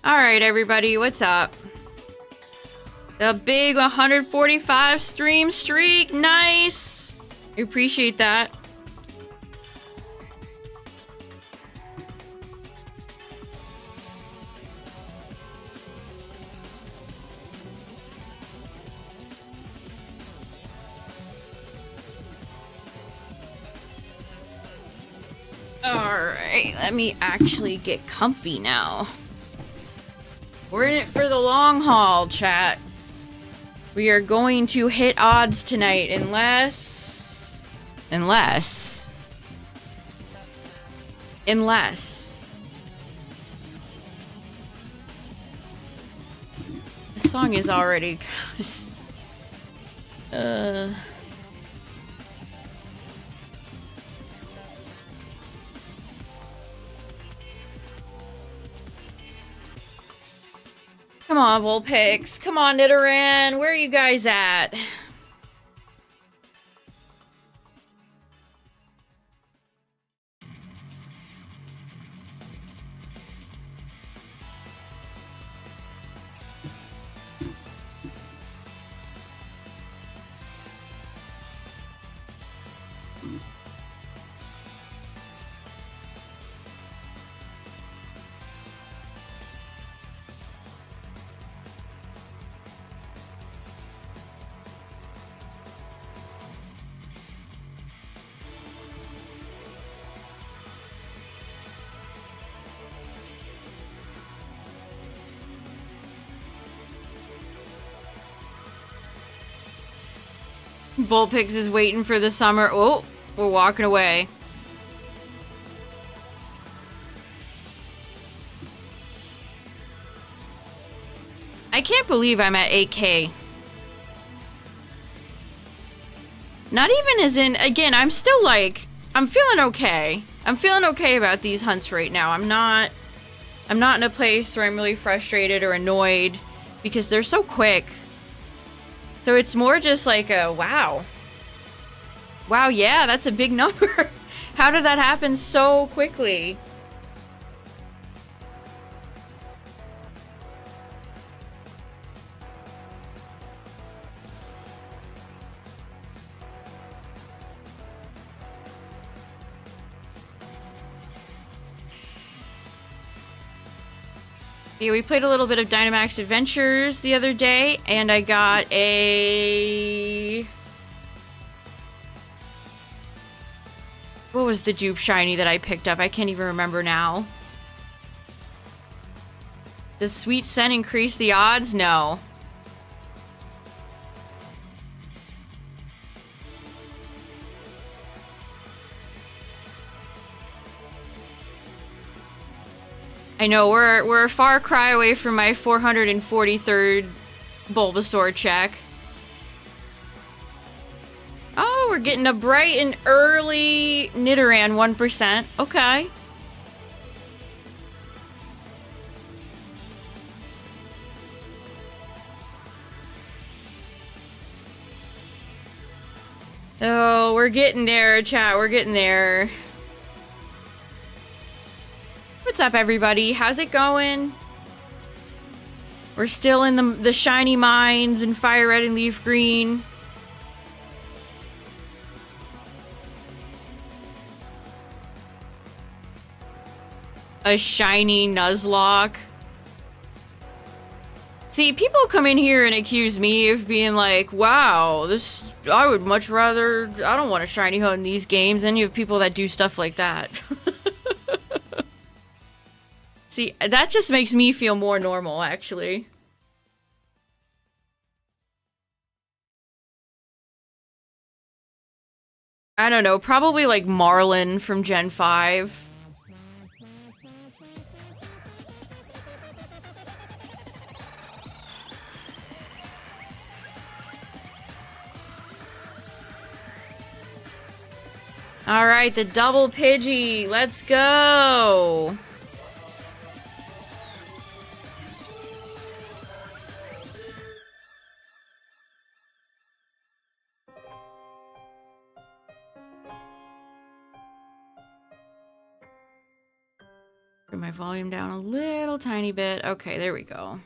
Alright, everybody, what's up? The big 145 stream streak, nice! I appreciate that. Alright, let me actually get comfy now. We're in it for the long haul, chat. We are going to hit odds tonight unless... The song is already... Come on, Vulpix. Come on, Nidoran. Where are you guys at? Vulpix is waiting for the summer. Oh, we're walking away. I can't believe I'm at 8K. Not even as in, again, I'm still like, I'm feeling okay. I'm feeling okay about these hunts right now. I'm not in a place where I'm really frustrated or annoyed because they're so quick. So it's more just like a, wow. Wow, yeah, that's a big number. How did that happen so quickly? Yeah, we played a little bit of Dynamax Adventures the other day, and I got a... What was the dupe shiny that I picked up? I can't even remember now. Does Sweet Scent increase the odds? No. I know, we're a far cry away from my 443rd Bulbasaur check. Oh, we're getting a bright and early Nidoran 1%. Okay. Oh, we're getting there, chat. We're getting there. What's up, everybody? How's it going? We're still in the shiny mines in FireRed and LeafGreen. A shiny Nuzlocke. See, people come in here and accuse me of being like, wow, this... I would much rather... I don't want a shiny hunt in these games. And you have people that do stuff like that. See, that just makes me feel more normal, actually. I don't know, probably like Marlin from Gen 5. Alright, the double Pidgey. Let's go! Put my volume down a little tiny bit. Okay, there we go.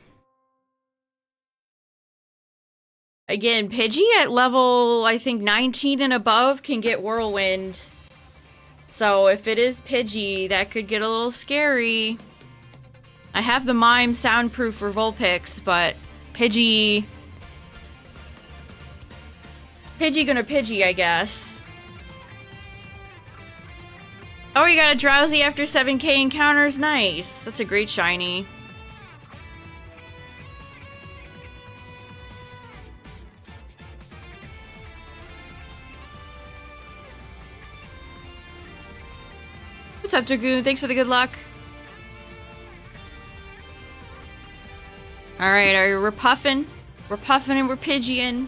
Again, Pidgey at level, I think, 19 and above can get Whirlwind. So if it is Pidgey, that could get a little scary. I have the Mime soundproof for Vulpix, but Pidgey... Pidgey gonna Pidgey, I guess. Oh, you got a Drowsy after 7k encounters? Nice. That's a great shiny. What's up, Dragoon? Thanks for the good luck. Alright, we're puffing. We're puffing and we're Pidgeying.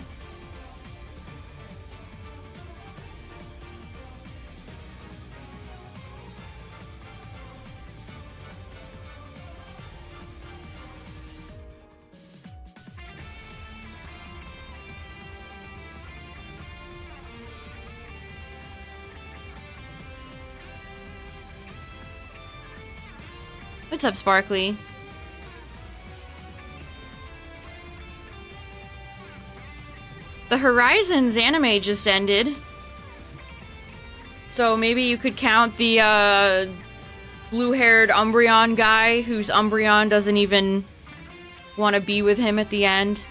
What's up, Sparkly? The Horizons anime just ended. So maybe you could count the blue-haired Umbreon guy whose Umbreon doesn't even want to be with him at the end.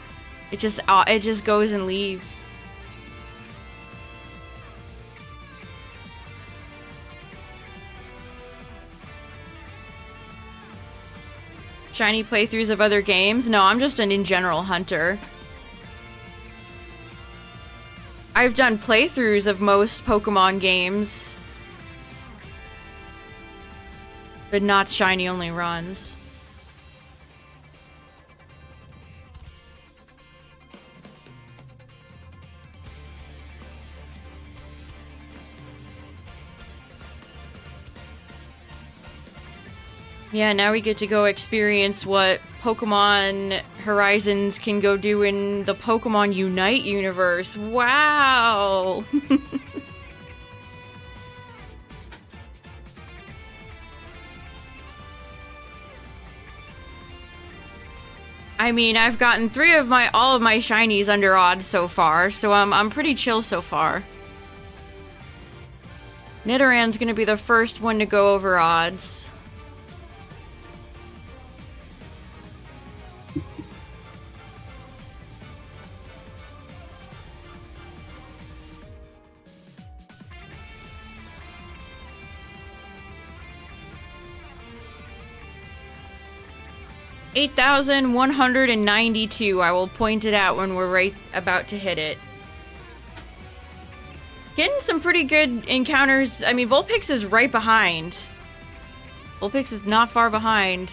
It just goes and leaves. Shiny playthroughs of other games? No, I'm just an in general hunter. I've done playthroughs of most Pokemon games, but not shiny only runs. Yeah, now we get to go experience what Pokemon Horizons can go do in the Pokemon Unite universe. Wow! I mean, I've gotten all of my shinies under odds so far, so I'm pretty chill so far. Nidoran's gonna be the first one to go over odds. $8,192. I will point it out when we're right about to hit it. Getting some pretty good encounters. I mean, Vulpix is right behind. Vulpix is not far behind.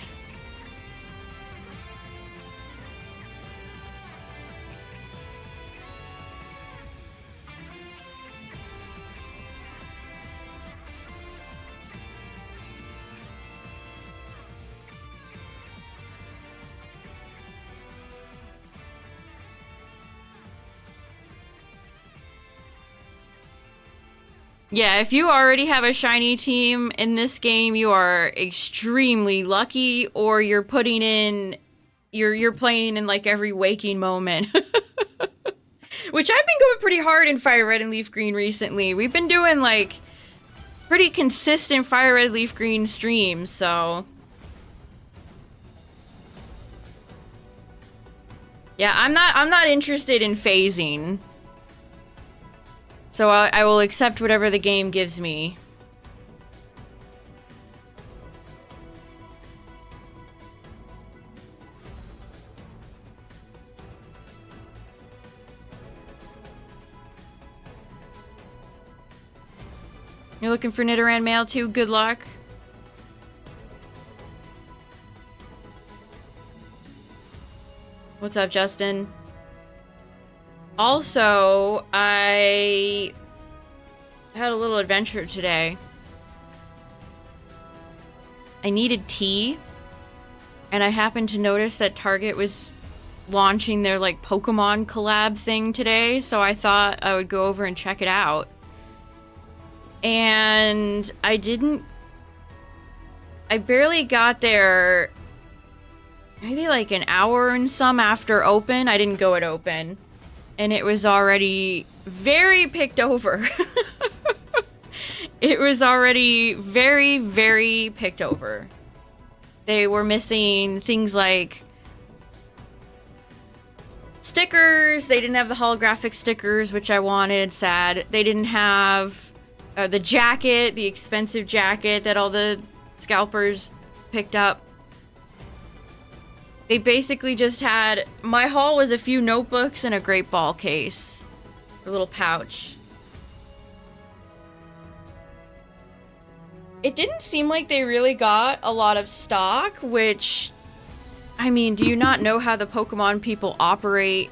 Yeah, if you already have a shiny team in this game, you are extremely lucky, or you're putting in... You're playing in, like, every waking moment. Which I've been going pretty hard in FireRed and LeafGreen recently. We've been doing, like, pretty consistent FireRed LeafGreen streams, so... Yeah, I'm not interested in phasing. So I will accept whatever the game gives me. You're looking for Nidoran mail too? Good luck. What's up, Justin? Also, I had a little adventure today. I needed tea, and I happened to notice that Target was launching their, like, Pokemon collab thing today, so I thought I would go over and check it out. And I I barely got there, maybe like an hour and some after open. I didn't go at open. And it was already very picked over. It was already very, very picked over. They were missing things like stickers. They didn't have the holographic stickers, which I wanted. Sad. They didn't have the jacket, the expensive jacket that all the scalpers picked up. They basically just had... My haul was a few notebooks and a great ball case. A little pouch. It didn't seem like they really got a lot of stock, which... I mean, do you not know how the Pokemon people operate?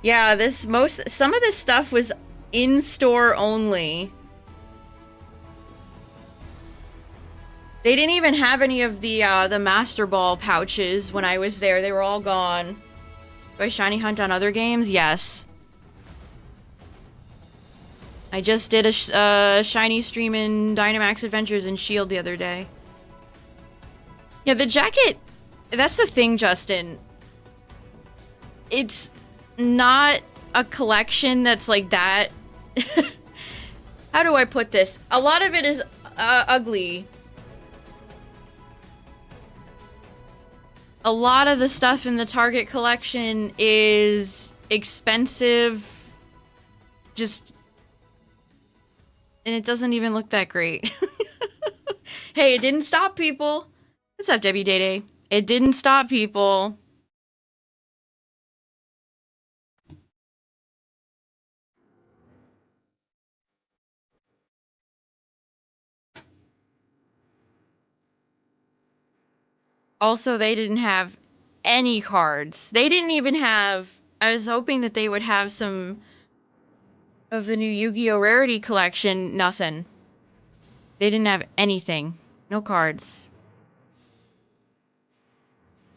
Yeah, some of this stuff was in-store only. They didn't even have any of the Master Ball pouches when I was there. They were all gone. Do I shiny hunt on other games? Yes. I just did a shiny stream in Dynamax Adventures and Shield the other day. Yeah, the jacket... That's the thing, Justin. It's not a collection that's like that. How do I put this? A lot of it is ugly. A lot of the stuff in the Target collection is expensive. Just... And it doesn't even look that great. Hey, it didn't stop people. What's up, Debbie Day Day? It didn't stop people. Also, they didn't have any cards. They didn't even have... I was hoping that they would have some of the new Yu-Gi-Oh! Rarity collection. Nothing. They didn't have anything. No cards.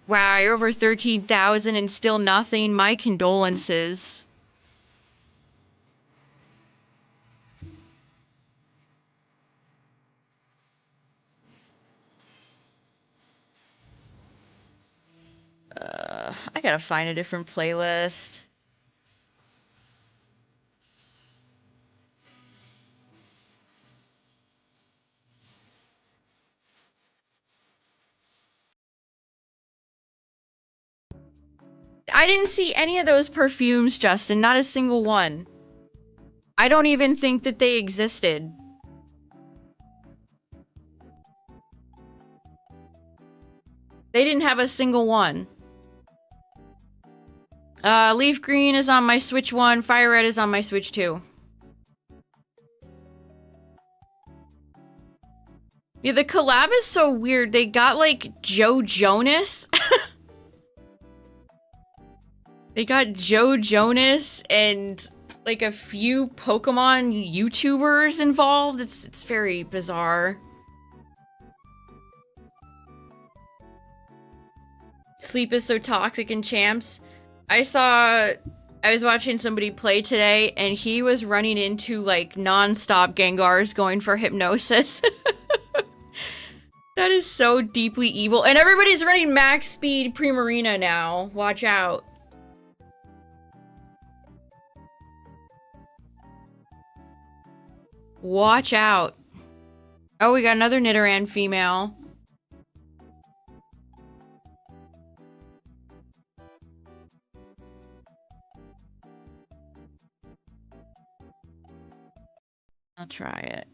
Wow, you're over 13,000 and still nothing. My condolences. I gotta find a different playlist. I didn't see any of those perfumes, Justin. Not a single one. I don't even think that they existed. They didn't have a single one. LeafGreen is on my Switch 1. FireRed is on my Switch 2. Yeah, the collab is so weird. They got, like, Joe Jonas. They got Joe Jonas and, like, a few Pokemon YouTubers involved. It's very bizarre. Sleep is so toxic in Champs. I was watching somebody play today, and he was running into, like, non-stop Gengars going for Hypnosis. That is so deeply evil. And everybody's running max speed Primarina now. Watch out. Watch out. Oh, we got another Nidoran female. I'll try it.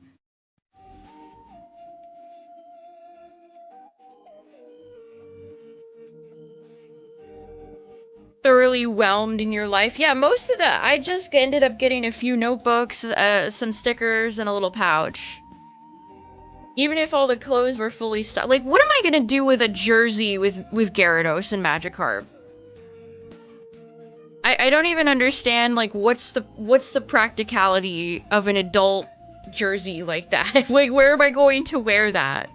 Thoroughly whelmed in your life. Yeah, most of the... I just ended up getting a few notebooks, some stickers, and a little pouch. Even if all the clothes were fully stocked. Like, what am I gonna do with a jersey with Gyarados and Magikarp? I don't even understand, like, what's the practicality of an adult jersey like that? Like, where am I going to wear that?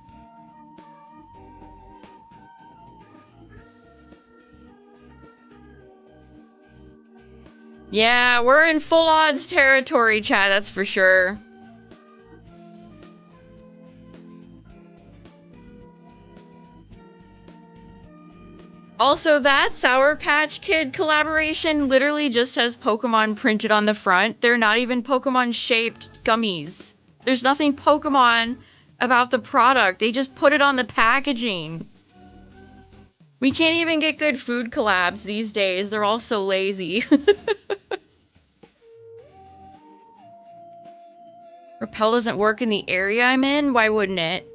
Yeah, we're in full odds territory, chat, that's for sure. Also, that Sour Patch Kid collaboration literally just has Pokemon printed on the front. They're not even Pokemon-shaped gummies. There's nothing Pokemon about the product. They just put it on the packaging. We can't even get good food collabs these days. They're all so lazy. Repel doesn't work in the area I'm in? Why wouldn't it?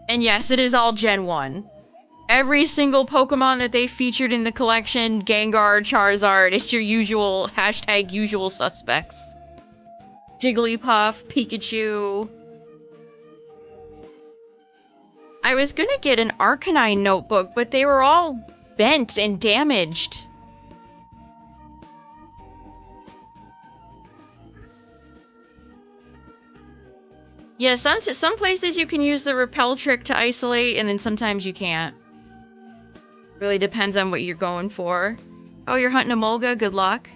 And yes, it is all Gen 1. Every single Pokemon that they featured in the collection, Gengar, Charizard, it's your usual hashtag usual suspects. Jigglypuff, Pikachu. I was gonna get an Arcanine notebook, but they were all bent and damaged. Yeah, some places you can use the repel trick to isolate, and then sometimes you can't. Really depends on what you're going for. Oh, you're hunting a Mulga? Good luck.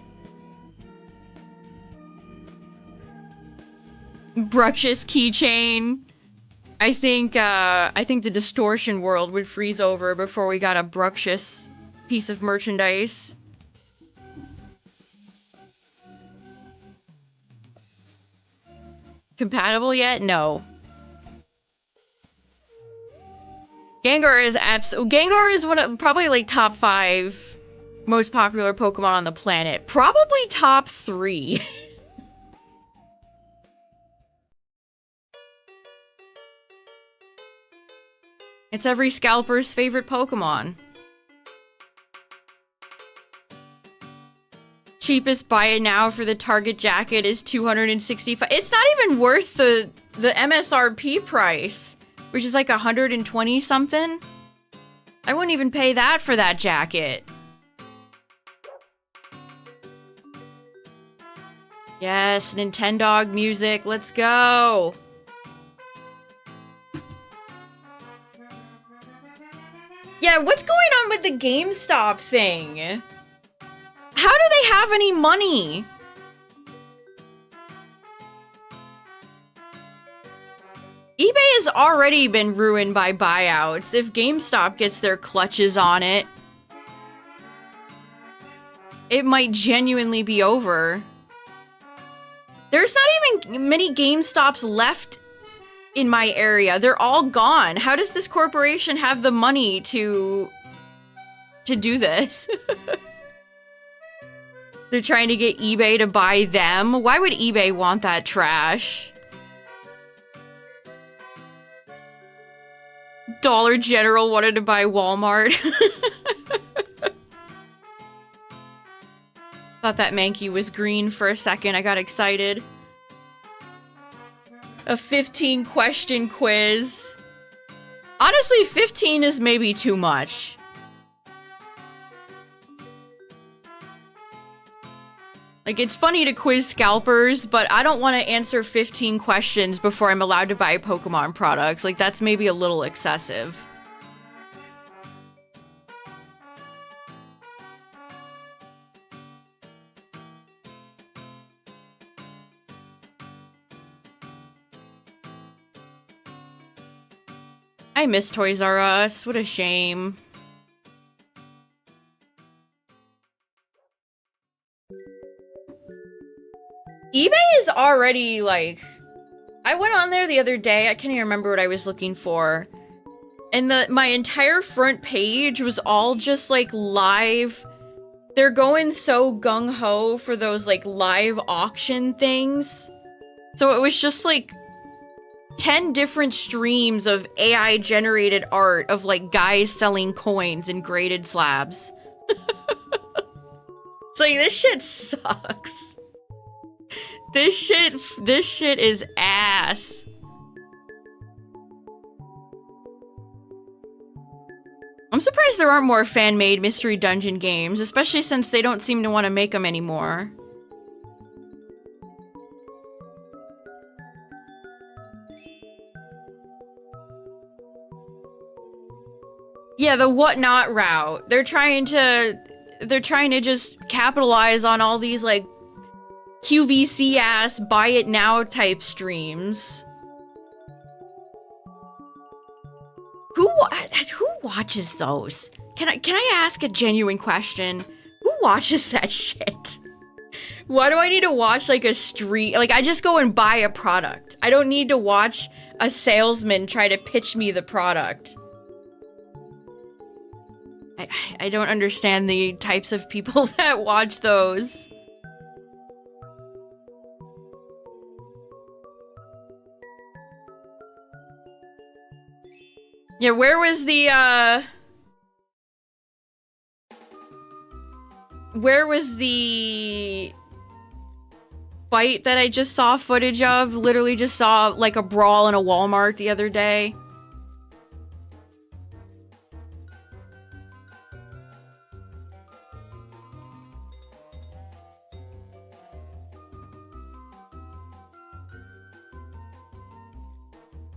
Bruxish keychain. I think the distortion world would freeze over before we got a Bruxish piece of merchandise. Compatible yet? No. Gengar is one of probably like top 5 most popular Pokemon on the planet. Probably top 3. It's every scalper's favorite Pokemon. Cheapest buy it now for the Target jacket is $265. It's not even worth the MSRP price, which is like 120 something. I wouldn't even pay that for that jacket. Yes, Nintendog music, let's go. Yeah, what's going on with the GameStop thing? How do they have any money? eBay has already been ruined by buyouts. If GameStop gets their clutches on it, it might genuinely be over. There's not even many GameStops left in my area. They're all gone. How does this corporation have the money to do this? They're trying to get eBay to buy them. Why would eBay want that trash? Dollar General wanted to buy Walmart. Thought that Mankey was green for a second. I got excited. A 15-question quiz. Honestly, 15 is maybe too much. Like, it's funny to quiz scalpers, but I don't want to answer 15 questions before I'm allowed to buy Pokemon products. Like, that's maybe a little excessive. I miss Toys R Us. What a shame. eBay is already, like... I went on there the other day. I can't even remember what I was looking for. And my entire front page was all just, like, live... They're going so gung-ho for those, like, live auction things. So it was just, like... 10 different streams of AI-generated art of, like, guys selling coins in graded slabs. It's like, this shit sucks. This shit is ass. I'm surprised there aren't more fan-made Mystery Dungeon games, especially since they don't seem to want to make them anymore. Yeah, the whatnot route. They're trying to just capitalize on all these like QVC ass buy it now type streams. Who watches those? Can I ask a genuine question? Who watches that shit? Why do I need to watch like a street? Like I just go and buy a product. I don't need to watch a salesman try to pitch me the product. I don't understand the types of people that watch those. Yeah, where was the fight that I just saw footage of? Literally just saw like a brawl in a Walmart the other day.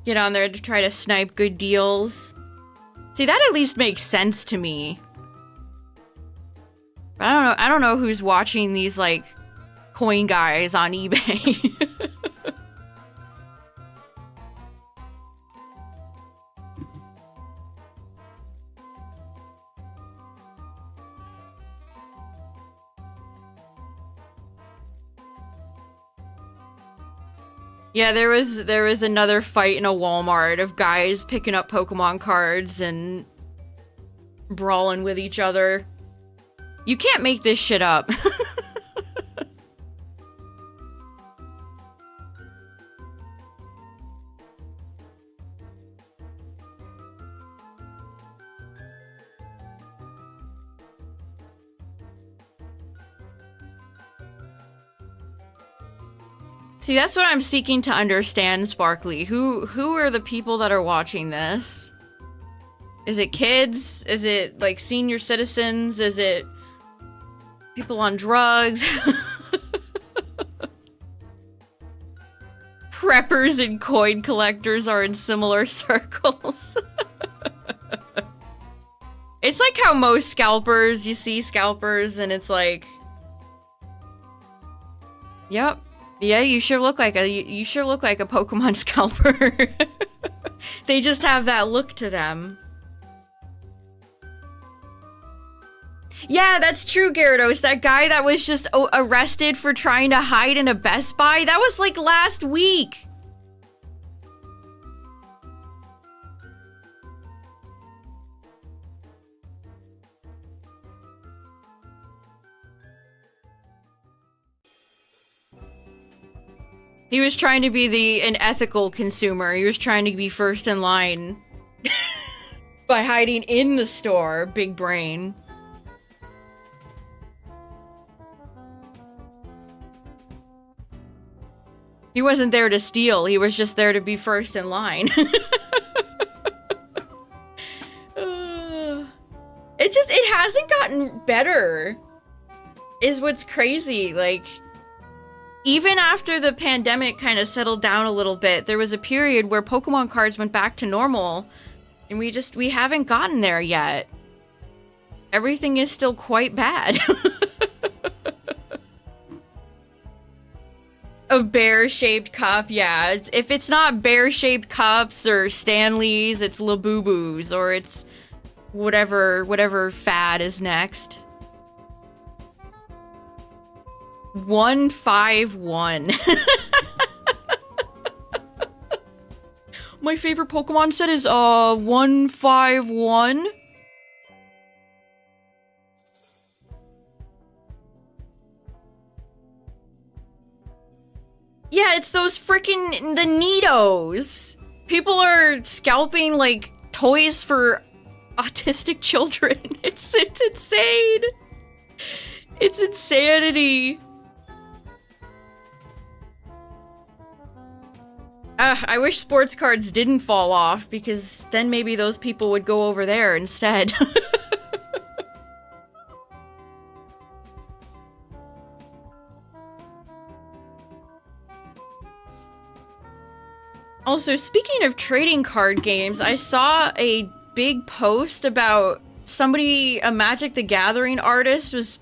Get on there to try to snipe good deals. See, that at least makes sense to me. But I don't know who's watching these, like, coin guys on eBay. Yeah, there was another fight in a Walmart of guys picking up Pokemon cards and brawling with each other. You can't make this shit up. See, that's what I'm seeking to understand, Sparkly. Who are the people that are watching this? Is it kids? Is it, like, senior citizens? Is it people on drugs? Preppers and coin collectors are in similar circles. It's like how most scalpers, you see scalpers and it's like... Yep. Yeah, you sure look like a Pokemon scalper. They just have that look to them. Yeah, that's true, Gyarados. That guy that was just arrested for trying to hide in a Best Buy, that was like last week. He was trying to be an ethical consumer. He was trying to be first in line by hiding in the store. Big brain. He wasn't there to steal. He was just there to be first in line. It hasn't gotten better. Is what's crazy. Like... Even after the pandemic kind of settled down a little bit, there was a period where Pokemon cards went back to normal, and we haven't gotten there yet. Everything is still quite bad. A bear-shaped cup, yeah. If it's not bear-shaped cups or Stanleys, it's Labubus, or it's whatever fad is next. 151. My favorite Pokemon set is 151. Yeah, it's those freaking the Nidos. People are scalping like toys for autistic children. It's insane. It's insanity. I wish sports cards didn't fall off, because then maybe those people would go over there instead. Also, speaking of trading card games, I saw a big post about somebody, a Magic the Gathering artist, was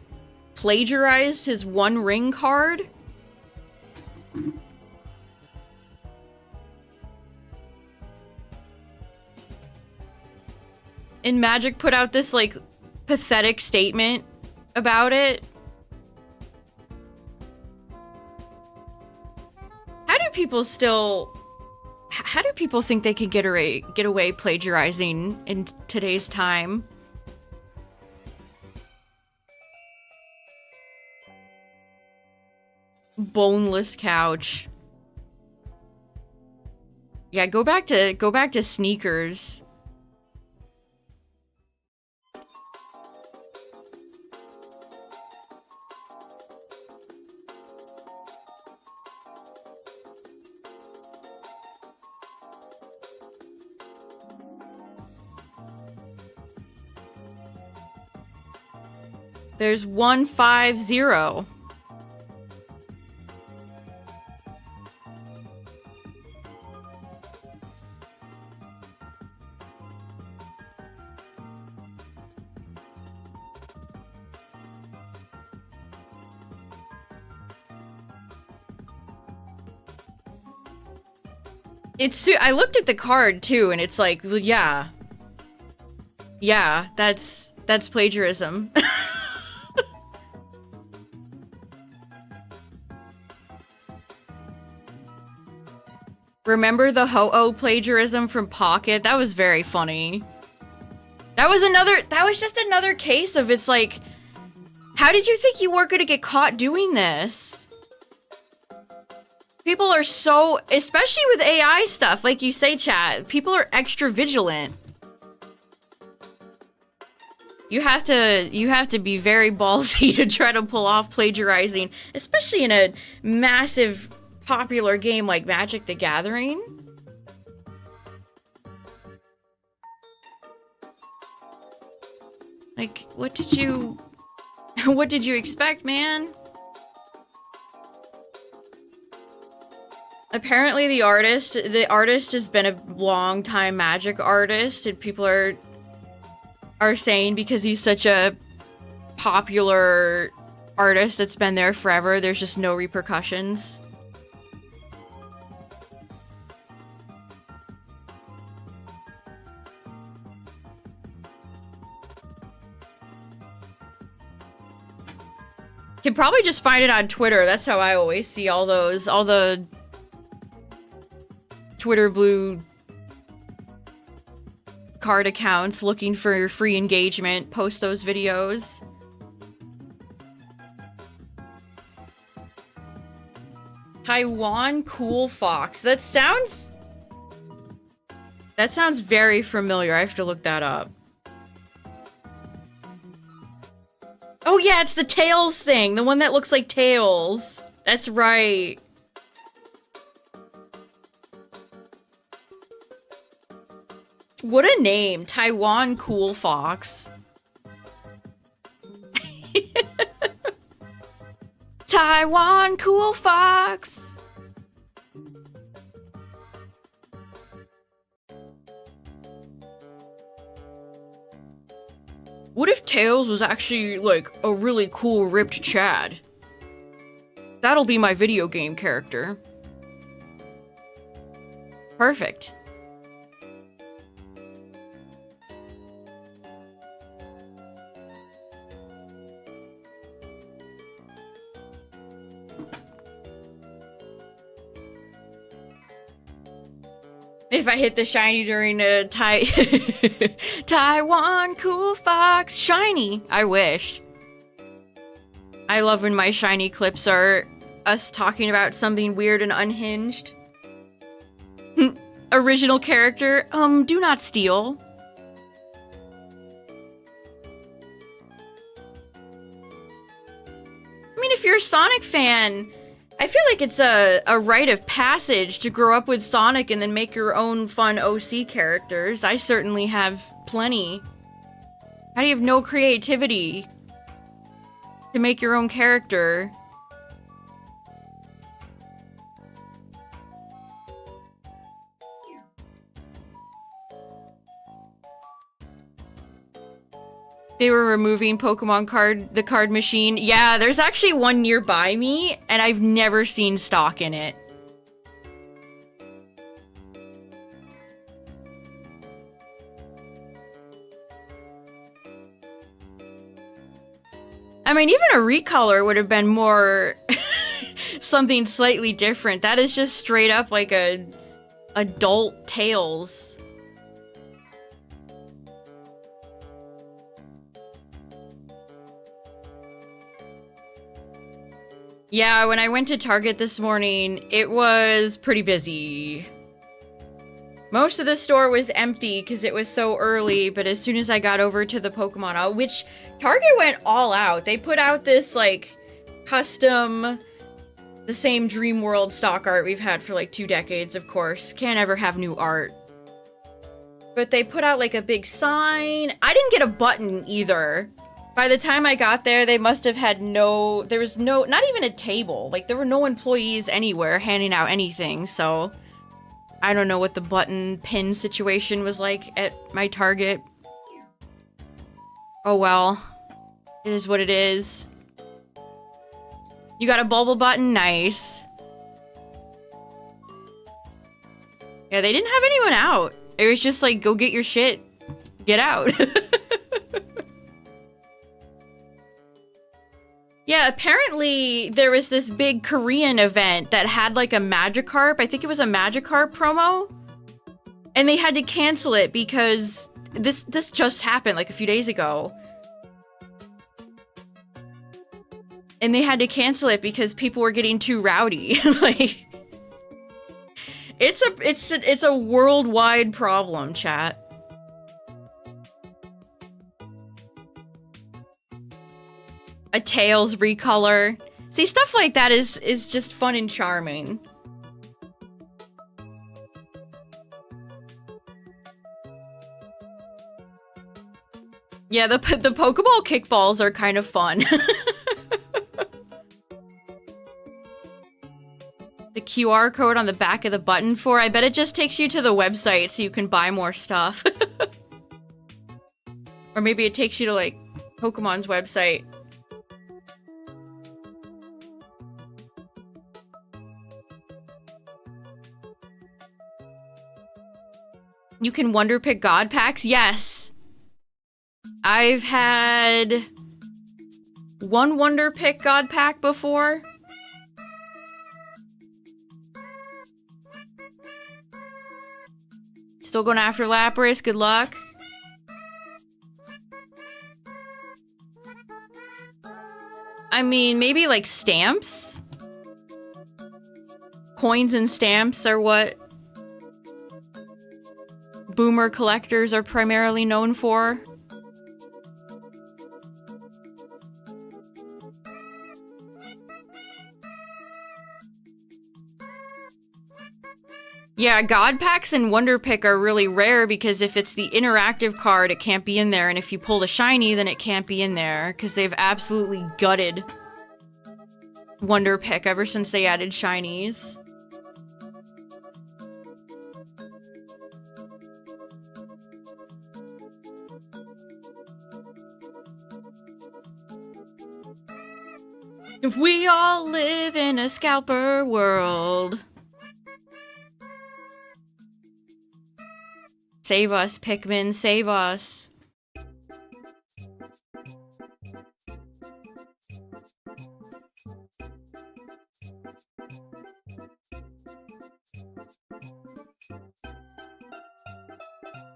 plagiarized his One Ring card. And Magic put out this, like, pathetic statement about it. How do people still... How do people think they can get away plagiarizing in today's time? Boneless couch. Yeah, go back to sneakers. There's 150. I looked at the card too, and it's like, well, yeah. Yeah, that's plagiarism. Remember the Ho-Oh plagiarism from Pocket? That was very funny. That was just another case of, it's like, how did you think you weren't gonna get caught doing this? People are so, especially with AI stuff, like you say, chat, people are extra vigilant. You have to be very ballsy to try to pull off plagiarizing, especially in a massive popular game like Magic the Gathering. Like, what did you expect, man? Apparently the artist has been a long time Magic artist, and people are saying because he's such a popular artist that's been there forever, there's just no repercussions. Can probably just find it on Twitter. That's how I always see all the Twitter blue card accounts looking for free engagement, post those videos. Taiwan Cool Fox. That sounds very familiar. I have to look that up. Oh yeah, it's the Tails thing. The one that looks like Tails. That's right. What a name. Taiwan Cool Fox. Taiwan Cool Fox. What if Tails was actually, like, a really cool ripped Chad? That'll be my video game character. Perfect. If I hit the shiny during a Taiwan Cool Fox shiny. I wish. I love when my shiny clips are us talking about something weird and unhinged. Original character, do not steal. I mean, if you're a Sonic fan, I feel like it's a rite of passage to grow up with Sonic and then make your own fun OC characters. I certainly have plenty. How do you have no creativity to make your own character? They were removing the card machine. Yeah, there's actually one nearby me, and I've never seen stock in it. I mean, even a recolor would have been more something slightly different. That is just straight up like a adult Tails. Yeah, when I went to Target this morning, it was pretty busy. Most of the store was empty because it was so early, but as soon as I got over to the Pokemon aisle, which Target went all out. They put out this, like, custom, the same Dream World stock art we've had for, like, 2 decades, of course. Can't ever have new art. But they put out, like, a big sign. I didn't get a button, either. By the time I got there, they must have had there was not even a table. Like, there were no employees anywhere handing out anything, so I don't know what the button pin situation was like at my Target. Oh well. It is what it is. You got a bubble button? Nice. Yeah, they didn't have anyone out. It was just like, go get your shit. Get out. Yeah, apparently there was this big Korean event that had like a Magikarp. I think it was a Magikarp promo. And they had to cancel it because this just happened like a few days ago. And they had to cancel it because people were getting too rowdy. Like, it's a worldwide problem, chat. A Tails recolor. See, stuff like that is just fun and charming. Yeah, the Pokeball kickballs are kind of fun. The QR code on the back of the button I bet it just takes you to the website so you can buy more stuff. Or maybe it takes you to, like, Pokemon's website. You can Wonder Pick God Packs? Yes! I've had one Wonder Pick God Pack before. Still going after Lapras, good luck. I mean, maybe like stamps? Coins and stamps are what boomer collectors are primarily known for. Yeah, God Packs and Wonder Pick are really rare because if it's the interactive card, it can't be in there. And if you pull the shiny, then it can't be in there because they've absolutely gutted Wonder Pick ever since they added shinies. We all live in a scalper world. Save us, Pikmin, save us.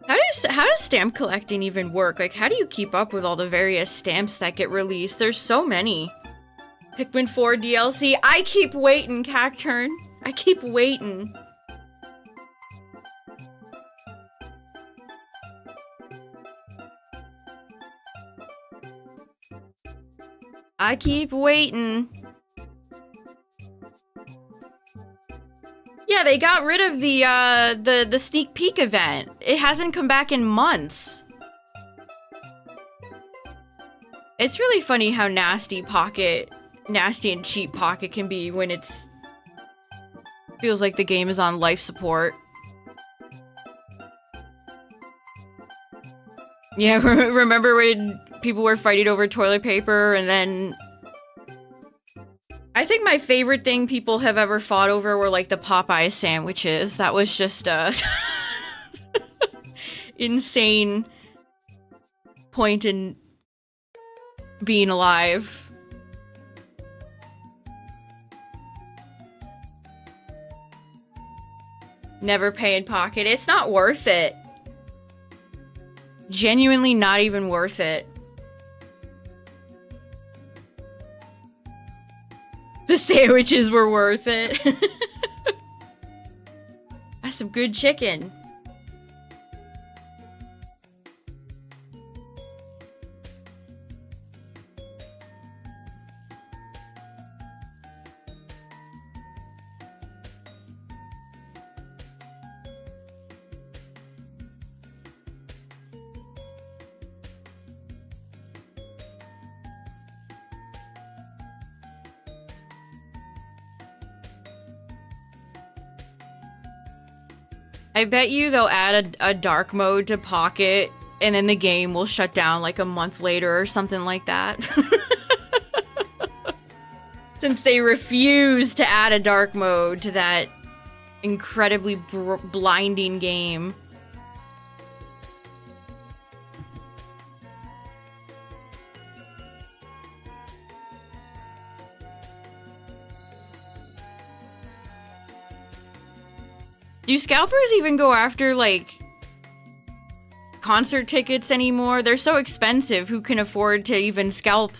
How does stamp collecting even work? Like, how do you keep up with all the various stamps that get released? There's so many. Pikmin 4 DLC. I keep waiting, Cacturn. I keep waiting. I keep waiting. Yeah, they got rid of the sneak peek event. It hasn't come back in months. It's really funny how nasty and cheap Pocket can be when feels like the game is on life support. Yeah, remember when people were fighting over toilet paper, and then I think my favorite thing people have ever fought over were like the Popeye sandwiches. That was just insane point in being alive. Never pay in pocket. It's not worth it. Genuinely not even worth it. The sandwiches were worth it. That's some good chicken. I bet you they'll add a dark mode to Pocket, and then the game will shut down like a month later or something like that. Since they refuse to add a dark mode to that incredibly blinding game. Do scalpers even go after, like, concert tickets anymore? They're so expensive. Who can afford to even scalp?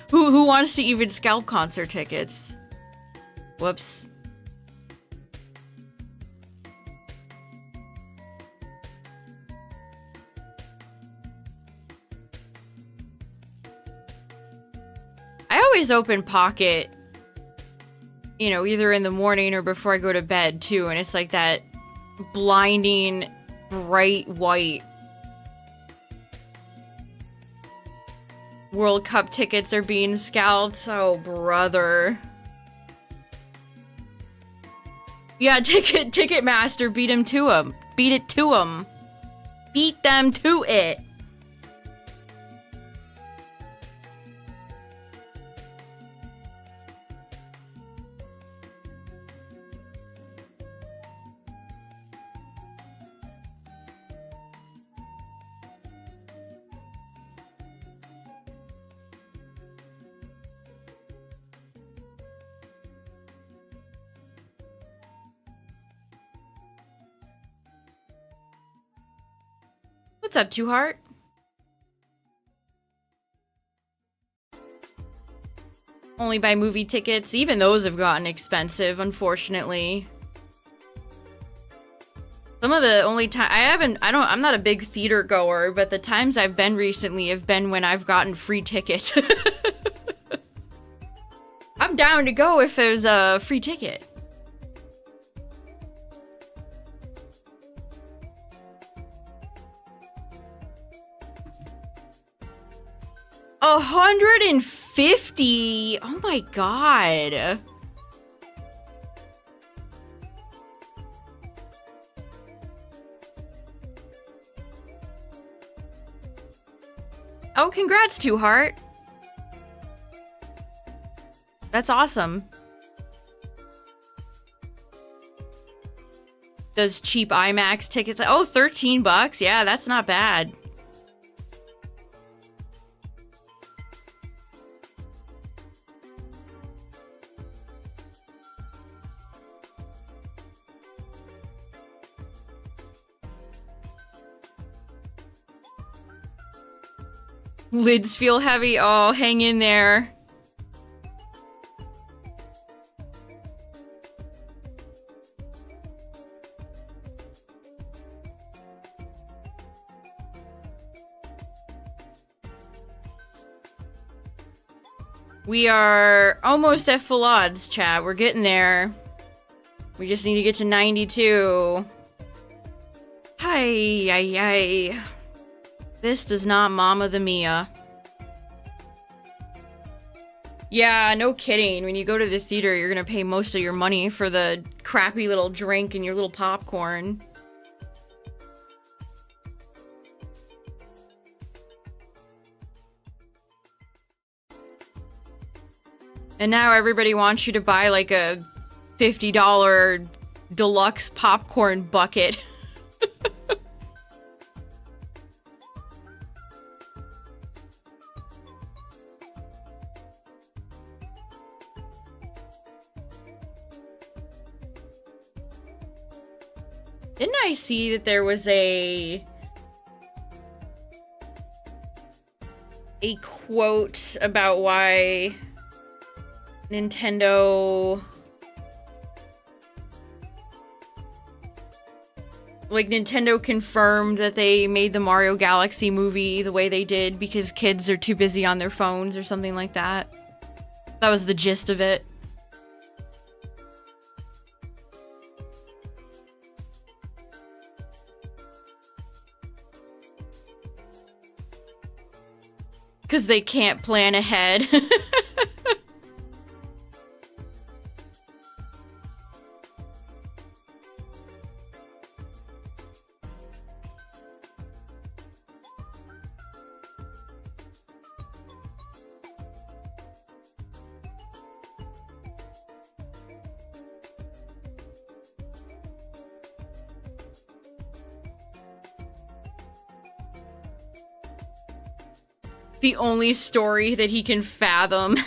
Who wants to even scalp concert tickets? Whoops. I always open Pocket, you know, either in the morning or before I go to bed, too. And it's like that blinding, bright white. World Cup tickets are being scalped. Oh, brother. Yeah, Ticketmaster, beat him to him. Beat it to him. Beat them to it. What's up, Two Heart? Only buy movie tickets. Even those have gotten expensive, unfortunately. Some of the only time I'm not a big theater goer, but the times I've been recently have been when I've gotten free tickets. I'm down to go if there's a free ticket. $150. Oh my god. Oh, congrats, Two Heart. That's awesome. Those cheap IMAX tickets. Oh, $13. Yeah, that's not bad. Lids feel heavy. Oh, hang in there. We are almost at full odds, chat. We're getting there. We just need to get to 92. Hi. This does not Mama the Mia. Yeah, no kidding. When you go to the theater, you're gonna pay most of your money for the crappy little drink and your little popcorn. And now everybody wants you to buy like a $50 deluxe popcorn bucket. Didn't I see that there was a quote about why Nintendo, like, Nintendo confirmed that they made the Mario Galaxy movie the way they did because kids are too busy on their phones or something like that. That was the gist of it. Because they can't plan ahead. The only story that he can fathom.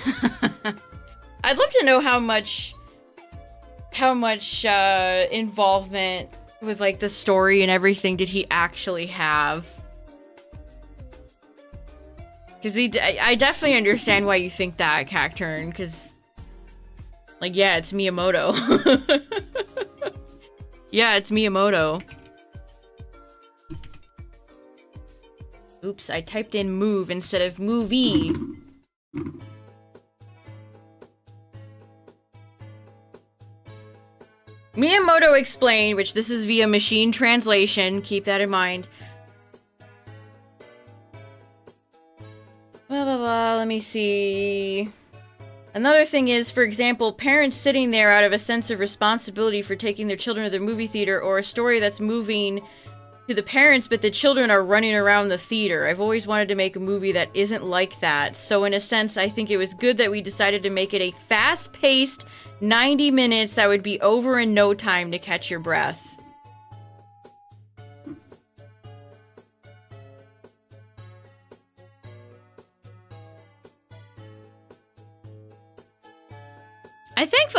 I'd love to know how much involvement with, like, the story and everything did he actually have. Because I definitely understand why you think that, Cacturn, because, like, yeah, it's Miyamoto. Yeah, it's Miyamoto. Oops, I typed in move instead of movie. Miyamoto explained, which this is via machine translation, keep that in mind. Blah, blah, blah, let me see. Another thing is, for example, parents sitting there out of a sense of responsibility for taking their children to the movie theater, or a story that's moving to the parents, but the children are running around the theater. I've always wanted to make a movie that isn't like that. So in a sense, I think it was good that we decided to make it a fast-paced 90 minutes that would be over in no time to catch your breath.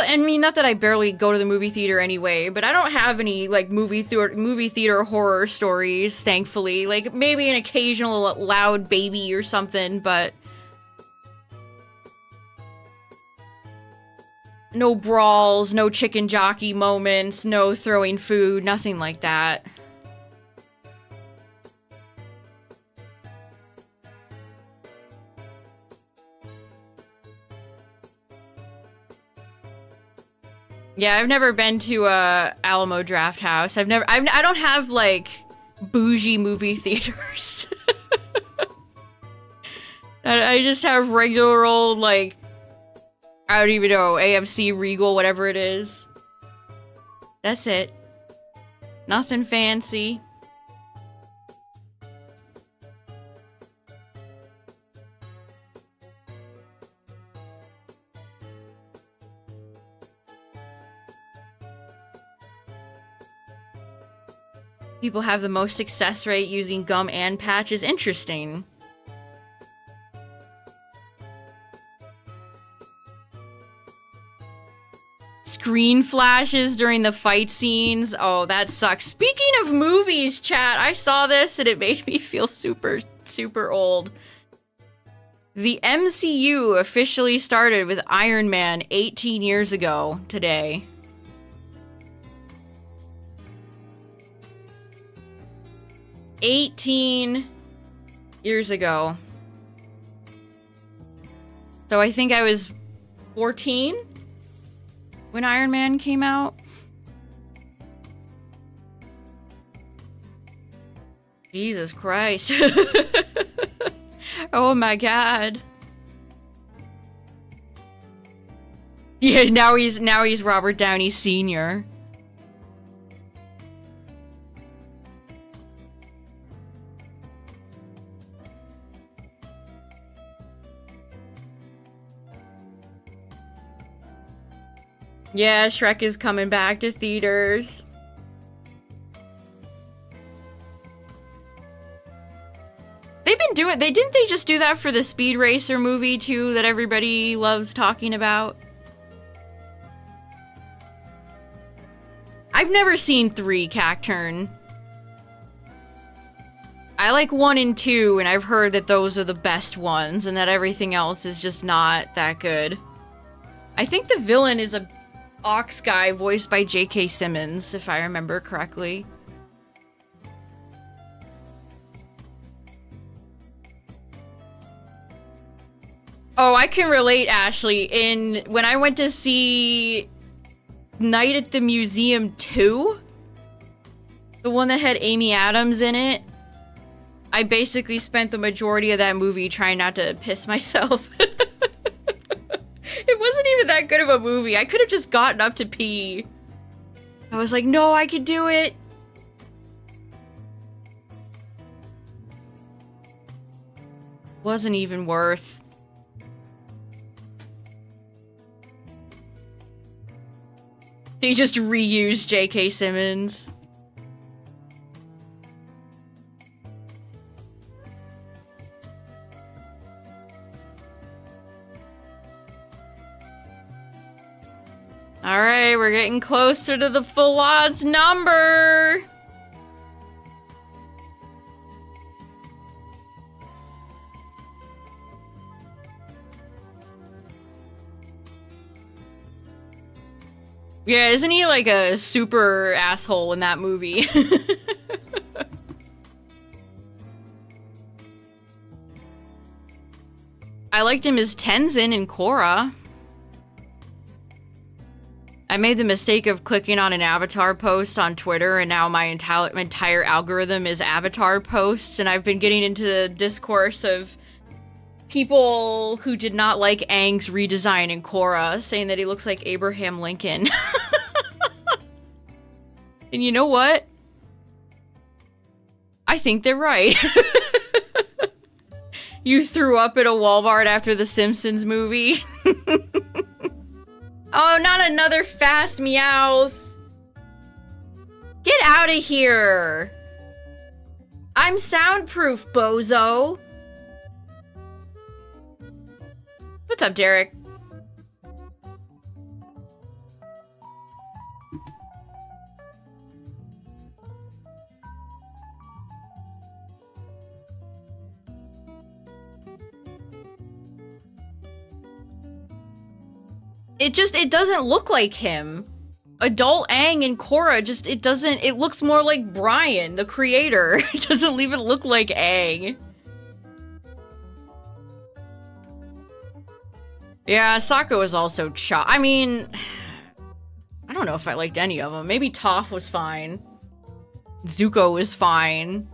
I mean, not that I barely go to the movie theater anyway, but I don't have any, like, movie theater horror stories, thankfully. Like, maybe an occasional loud baby or something, but no brawls, no chicken jockey moments, no throwing food, nothing like that. Yeah, I've never been to Alamo Draft House. I don't have, like, bougie movie theaters. I just have regular old, like, I don't even know, AMC, Regal, whatever it is. That's it. Nothing fancy. People have the most success rate using gum and patches. Interesting. Screen flashes during the fight scenes. Oh, that sucks. Speaking of movies, chat, I saw this and it made me feel super, super old. The MCU officially started with Iron Man 18 years ago today. $18 years ago. So I think I was 14 when Iron Man came out. Jesus Christ. Oh my god. Yeah, now he's Robert Downey Sr. Yeah, Shrek is coming back to theaters. Didn't they just do that for the Speed Racer movie too that everybody loves talking about? I've never seen 3, Cacturn. I like 1 and 2, and I've heard that those are the best ones, and that everything else is just not that good. I think the villain is a ox guy voiced by J.K. Simmons, if I remember correctly. Oh, I can relate, Ashley. When I went to see Night at the Museum 2, the one that had Amy Adams in it, I basically spent the majority of that movie trying not to piss myself. It wasn't even that good of a movie. I could have just gotten up to pee. I was like, no, I could do it. Wasn't even worth. They just reused J.K. Simmons. Alright, we're getting closer to the full odds number! Yeah, isn't he like a super asshole in that movie? I liked him as Tenzin in Korra. I made the mistake of clicking on an avatar post on Twitter, and now my entire algorithm is avatar posts, and I've been getting into the discourse of people who did not like Aang's redesign in Korra, saying that he looks like Abraham Lincoln. And you know what? I think they're right. You threw up at a Walmart after the Simpsons movie. Oh, not another fast Meowth. Get out of here. I'm soundproof, bozo. What's up, Derek? It doesn't look like him. Adult Aang and Korra it looks more like Brian, the creator. It doesn't even look like Aang. Yeah, Sokka was also I mean, I don't know if I liked any of them. Maybe Toph was fine. Zuko was fine.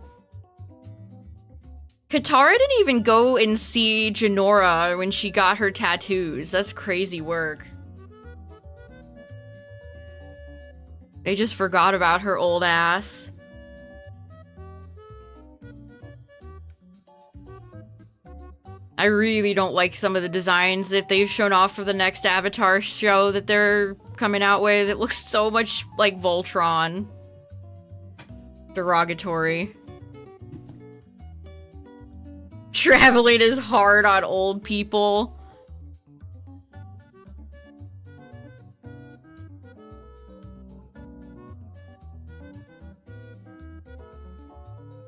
Katara didn't even go and see Jinora when she got her tattoos. That's crazy work. They just forgot about her old ass. I really don't like some of the designs that they've shown off for the next Avatar show that they're coming out with. It looks so much like Voltron. Derogatory. Traveling is hard on old people.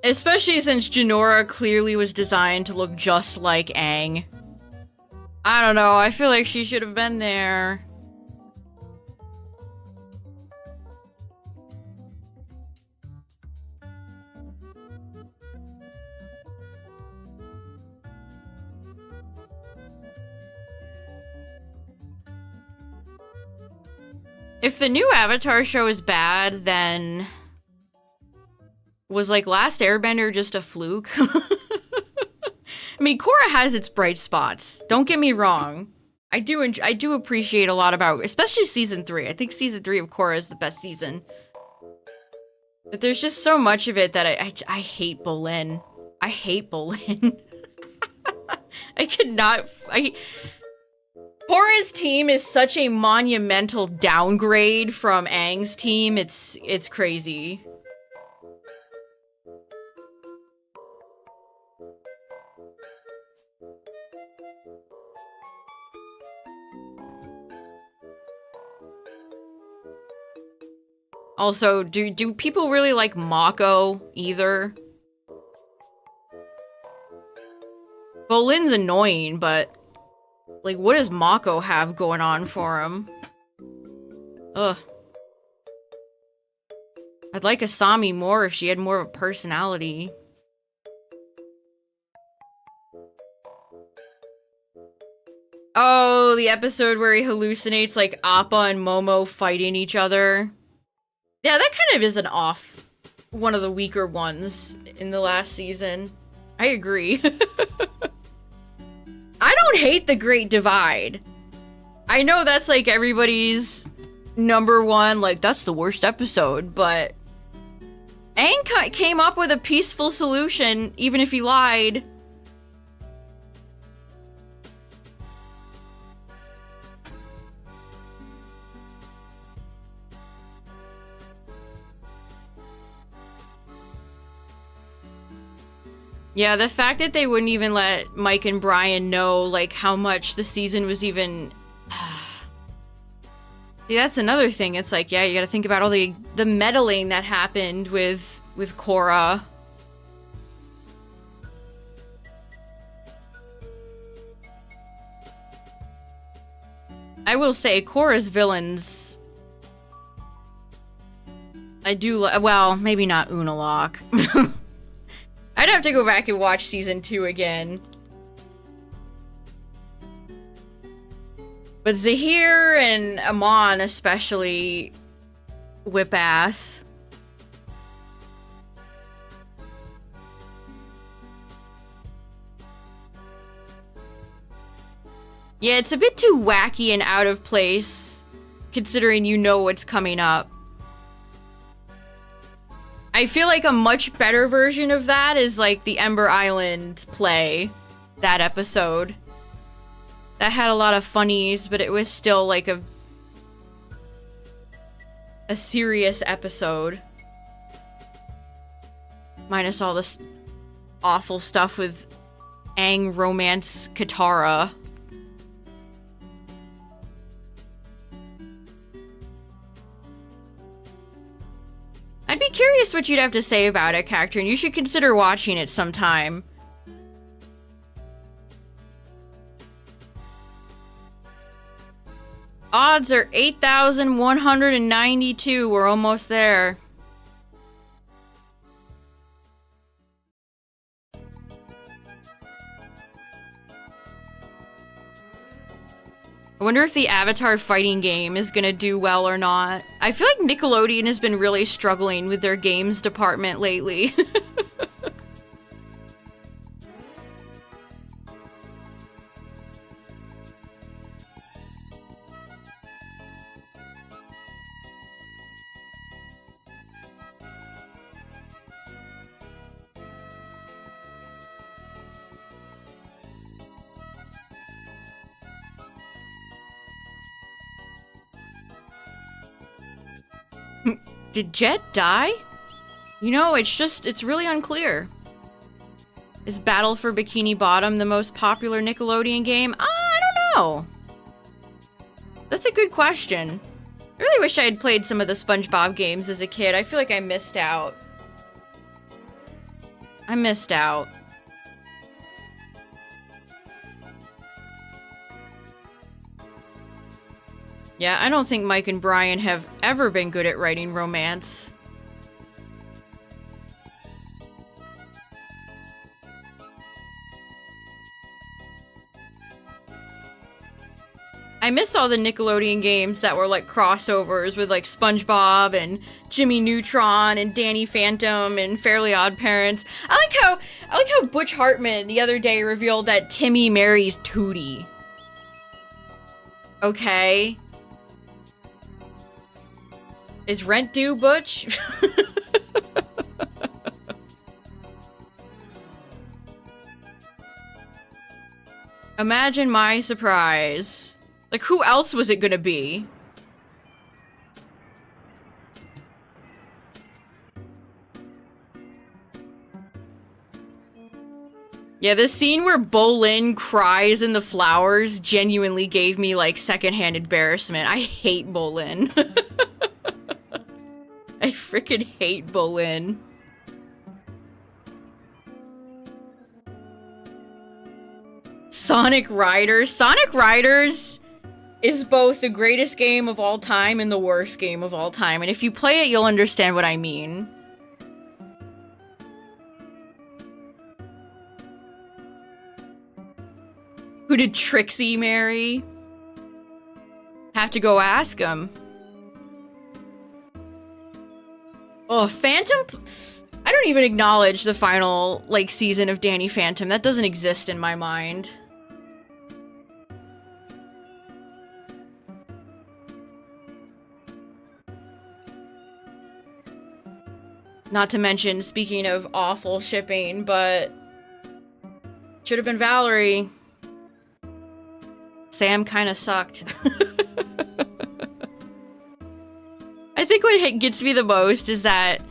Especially since Jinora clearly was designed to look just like Aang. I don't know, I feel like she should have been there. If the new Avatar show is bad, then was like Last Airbender just a fluke? I mean, Korra has its bright spots. Don't get me wrong. I do appreciate a lot about, especially season 3. I think season 3 of Korra is the best season. But there's just so much of it that I hate Bolin. I hate Bolin. I could not. Korra's team is such a monumental downgrade from Aang's team. It's crazy. Also, do people really like Mako either? Well, Lin's annoying, but like, what does Mako have going on for him? Ugh. I'd like Asami more if she had more of a personality. Oh, the episode where he hallucinates like Appa and Momo fighting each other. Yeah, that kind of is one of the weaker ones in the last season. I agree. I don't hate The Great Divide. I know that's like everybody's #1, like that's the worst episode, but Aang came up with a peaceful solution, even if he lied. Yeah, the fact that they wouldn't even let Mike and Brian know, like, how much the season was even... See, that's another thing. It's like, yeah, you gotta think about all the meddling that happened with Korra. I will say, Korra's villains... I do... Well, maybe not Unalaq. I'd have to go back and watch season 2 again. But Zahir and Amon especially whip ass. Yeah, it's a bit too wacky and out of place, considering you know what's coming up. I feel like a much better version of that is like the Ember Island play, that episode. That had a lot of funnies, but it was still like a serious episode. Minus all this awful stuff with Aang romance Katara. I'd be curious what you'd have to say about it, Cacturn, and you should consider watching it sometime. Odds are 8,192. We're almost there. I wonder if the Avatar fighting game is gonna do well or not. I feel like Nickelodeon has been really struggling with their games department lately. Did Jet die? You know, it's really unclear. Is Battle for Bikini Bottom the most popular Nickelodeon game? I don't know. That's a good question. I really wish I had played some of the SpongeBob games as a kid. I feel like I missed out. I missed out. Yeah, I don't think Mike and Brian have ever been good at writing romance. I miss all the Nickelodeon games that were like crossovers with like SpongeBob and Jimmy Neutron and Danny Phantom and Fairly Odd Parents. I like how Butch Hartman the other day revealed that Timmy marries Tootie. Okay. Is rent due, Butch? Imagine my surprise. Like, who else was it gonna be? Yeah, the scene where Bolin cries in the flowers genuinely gave me, like, secondhand embarrassment. I hate Bolin. I freaking hate Bolin. Sonic Riders. Sonic Riders is both the greatest game of all time and the worst game of all time. And if you play it, you'll understand what I mean. Who did Trixie marry? Have to go ask him. Oh, Phantom... I don't even acknowledge the final, like, season of Danny Phantom. That doesn't exist in my mind. Not to mention, speaking of awful shipping, but... should have been Valerie. Sam kind of sucked. I think what gets me the most is that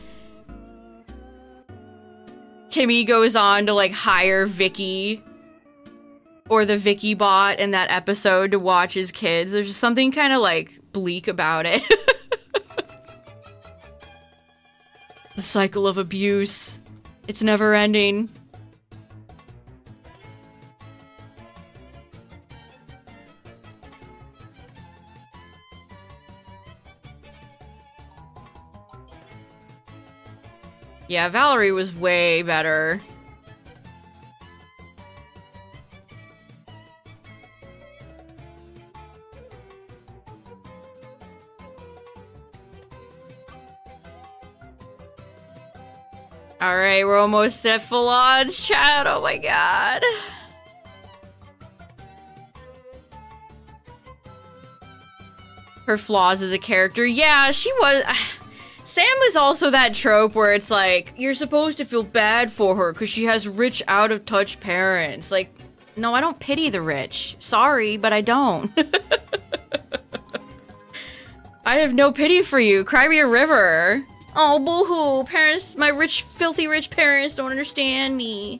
Timmy goes on to, like, hire Vicky or the Vicky bot in that episode to watch his kids. There's just something kind of, like, bleak about it. The cycle of abuse. It's never ending. Yeah, Valerie was way better. Alright, we're almost at full odds, chat. Oh my god. Her flaws as a character. Yeah, she was... Sam is also that trope where it's like, you're supposed to feel bad for her because she has rich, out-of-touch parents. Like, no, I don't pity the rich. Sorry, but I don't. I have no pity for you. Cry me a river. Oh, boo-hoo. Parents, my rich, filthy rich parents don't understand me.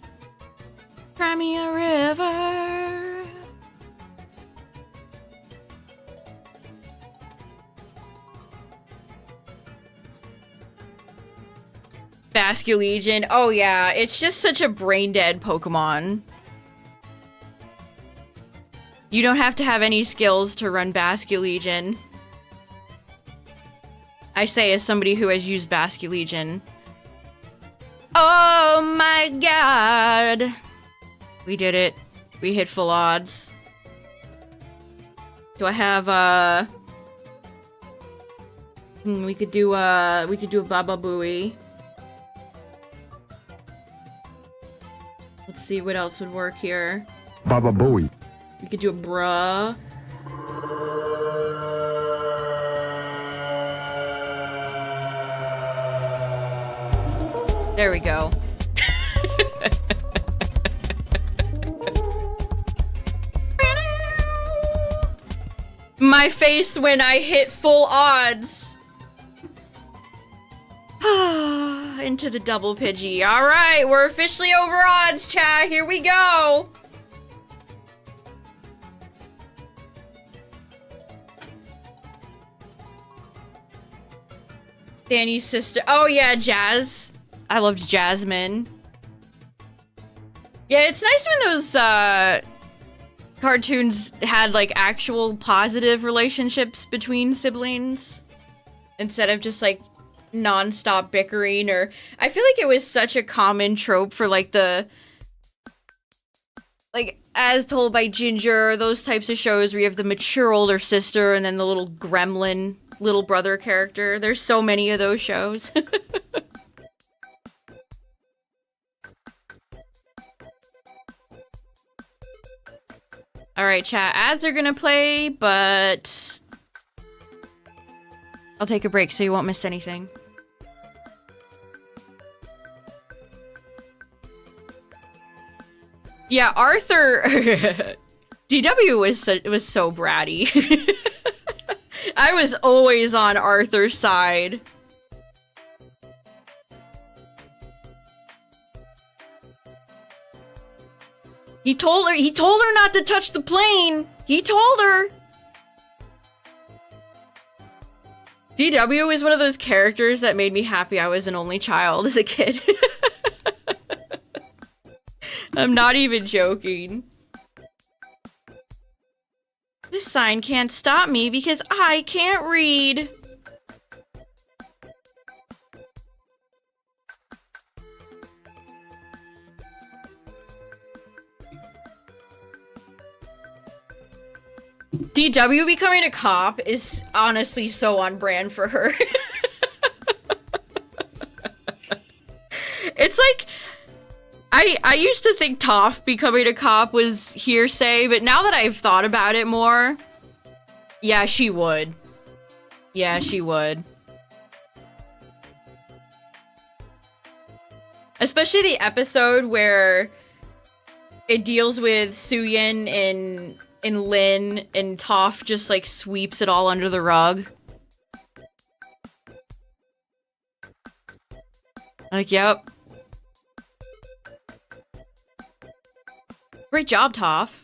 Cry me a river. Basculegion. Oh yeah, it's just such a brain-dead Pokemon. You don't have to have any skills to run Basculegion. I say as somebody who has used Basculegion. Oh my god! We did it. We hit full odds. Do I have we could do a Baba Booey. Let's see what else would work here. Baba Booey. We could do a bruh. There we go. My face when I hit full odds. Into the double Pidgey. Alright, we're officially over odds, chat. Here we go. Danny's sister. Oh yeah, Jazz. I loved Jasmine. Yeah, it's nice when those cartoons had like actual positive relationships between siblings instead of just like non-stop bickering. Or I feel like it was such a common trope for like the like As Told by Ginger, those types of shows where you have the mature older sister and then the little gremlin little brother character. There's so many of those shows. Alright, chat. Ads are gonna play, but I'll take a break so you won't miss anything. Yeah, Arthur... DW was so bratty. I was always on Arthur's side. He told her not to touch the plane. He told her. DW is one of those characters that made me happy I was an only child as a kid. I'm not even joking. This sign can't stop me because I can't read. DW becoming a cop is honestly so on brand for her. It's like, I used to think Toph becoming a cop was hearsay, but now that I've thought about it more, yeah, she would. Yeah, she would. Especially the episode where it deals with Suyin and Lin, and Toph just like sweeps it all under the rug. Like, yep. Great job, Toph.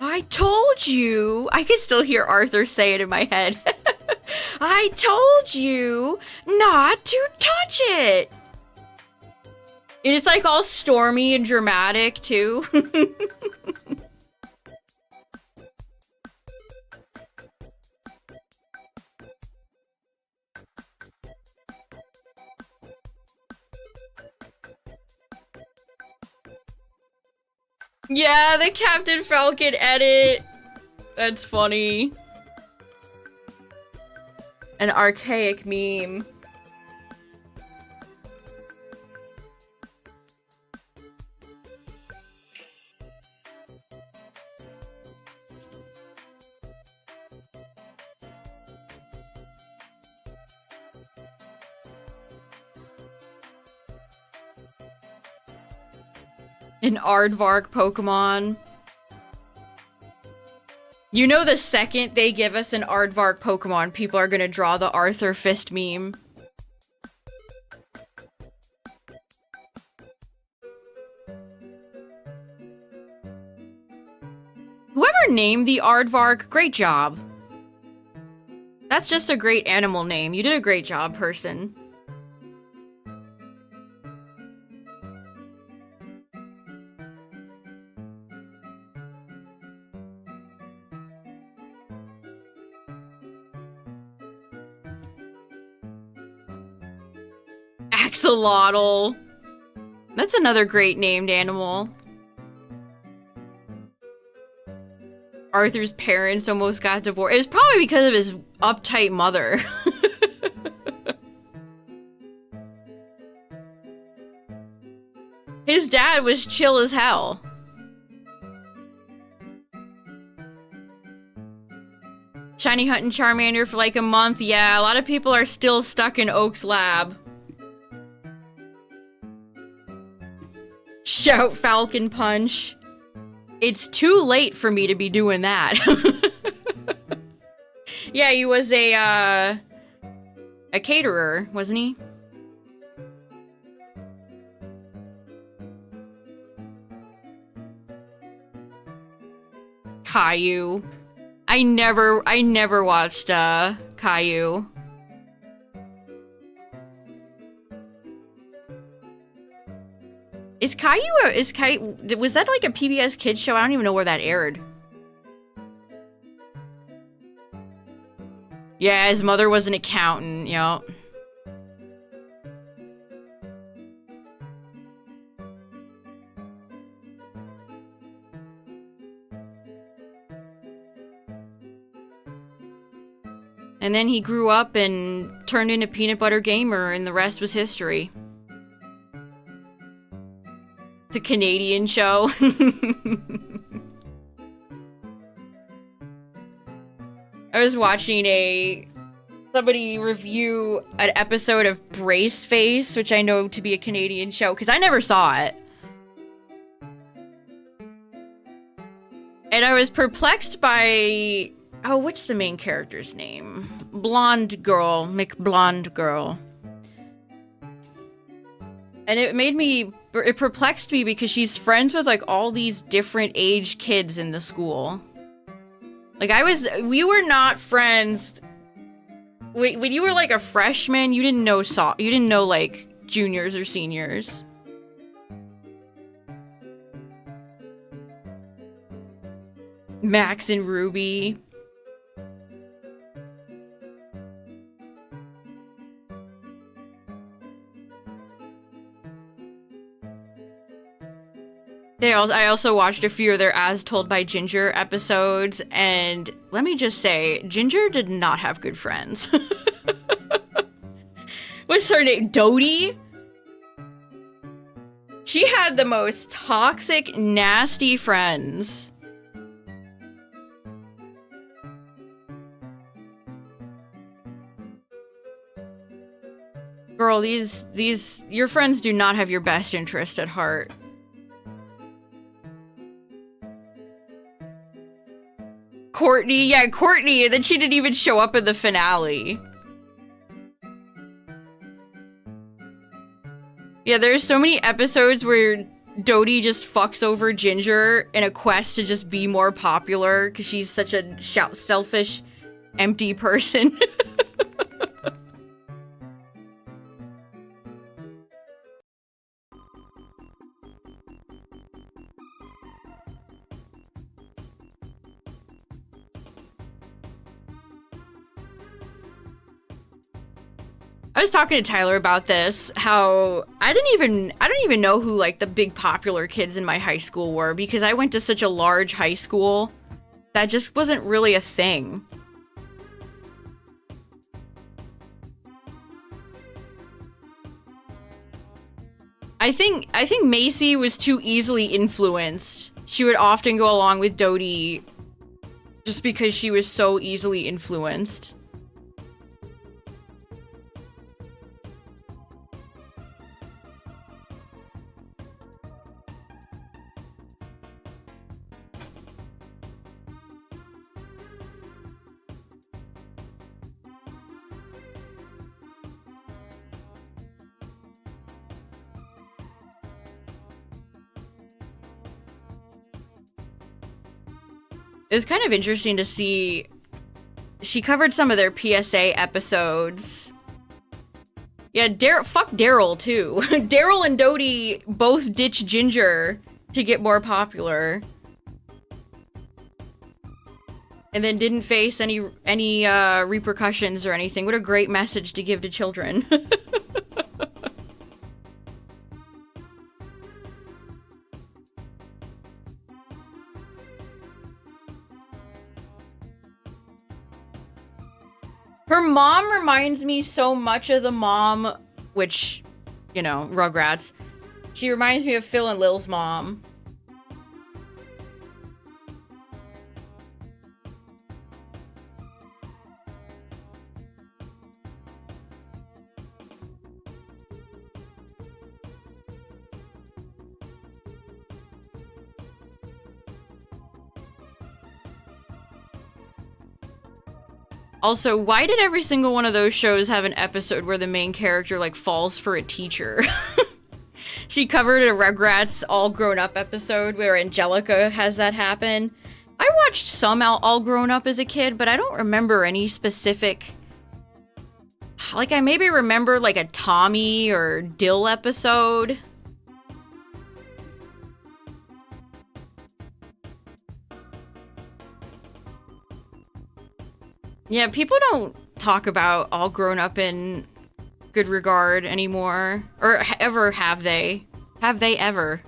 I told you! I can still hear Arthur say it in my head. I told you not to touch it! And it's like all stormy and dramatic, too. Yeah, the Captain Falcon edit. That's funny. An archaic meme. An Aardvark Pokemon. You know, the second they give us an Aardvark Pokemon, people are gonna draw the Arthur Fist meme. Whoever named the Aardvark, great job. That's just a great animal name. You did a great job, person. Axolotl. That's another great named animal. Arthur's parents almost got divorced. It was probably because of his uptight mother. His dad was chill as hell. Shiny hunting Charmander for like a month. Yeah, a lot of people are still stuck in Oak's lab. Shout Falcon Punch. It's too late for me to be doing that. Yeah, he was a caterer, wasn't he? Caillou. I never watched Caillou. Is Caillou was that like a PBS Kids show? I don't even know where that aired. Yeah, his mother was an accountant, yup. And And then he grew up and turned into Peanut Butter Gamer, and the rest was history. The Canadian show. I was watching somebody review an episode of Brace Face, which I know to be a Canadian show, because I never saw it. And I was perplexed by... Oh, what's the main character's name? Blonde girl. McBlonde girl. And it perplexed me because she's friends with, like, all these different age kids in the school. Like, we were not friends. When you were, like, a freshman, you didn't know, like, juniors or seniors. Max and Ruby. I also watched a few of their As Told by Ginger episodes, and let me just say, Ginger did not have good friends. What's her name? Dodie? She had the most toxic, nasty friends. Girl, your friends do not have your best interest at heart. Courtney, yeah, Courtney, and then she didn't even show up in the finale. Yeah, there's so many episodes where Dodie just fucks over Ginger in a quest to just be more popular because she's such a selfish, empty person. I was talking to Tyler about this, how I don't even know who, like, the big popular kids in my high school were, because I went to such a large high school that just wasn't really a thing. I think Macy was too easily influenced. She would often go along with Dodie just because she was so easily influenced. It was kind of interesting to see. She covered some of their PSA episodes. Yeah, fuck Daryl, too. Daryl and Dodie both ditch Ginger to get more popular. And then didn't face any repercussions or anything. What a great message to give to children. Her mom reminds me so much of the mom, which, you know, Rugrats. She reminds me of Phil and Lil's mom. Also, why did every single one of those shows have an episode where the main character, like, falls for a teacher? She covered a Rugrats All Grown Up episode where Angelica has that happen. I watched some All Grown Up as a kid, but I don't remember any specific... Like, I maybe remember, like, a Tommy or Dill episode. Yeah, people don't talk about All Grown Up in good regard anymore. Or ever have they? Have they ever?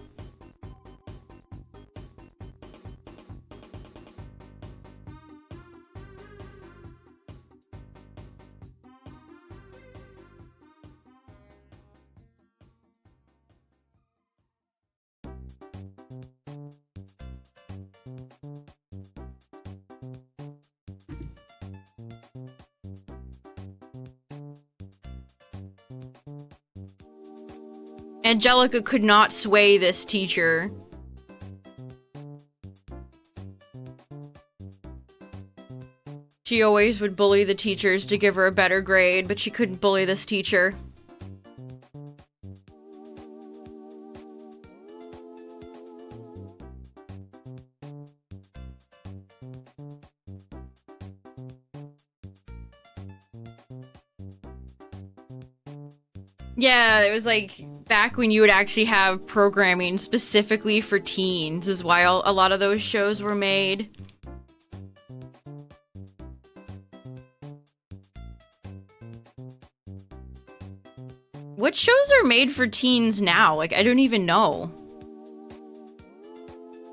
Angelica could not sway this teacher. She always would bully the teachers to give her a better grade, but she couldn't bully this teacher. Yeah, it was like back when you would actually have programming specifically for teens is why a lot of those shows were made. What shows are made for teens now? Like, I don't even know.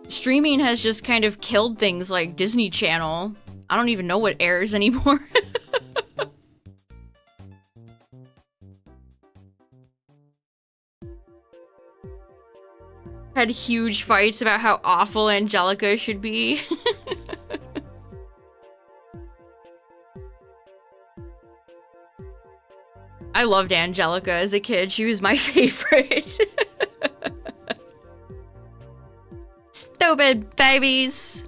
Streaming has just kind of killed things like Disney Channel. I don't even know what airs anymore. Had huge fights about how awful Angelica should be. I loved Angelica as a kid. She was my favorite. Stupid babies.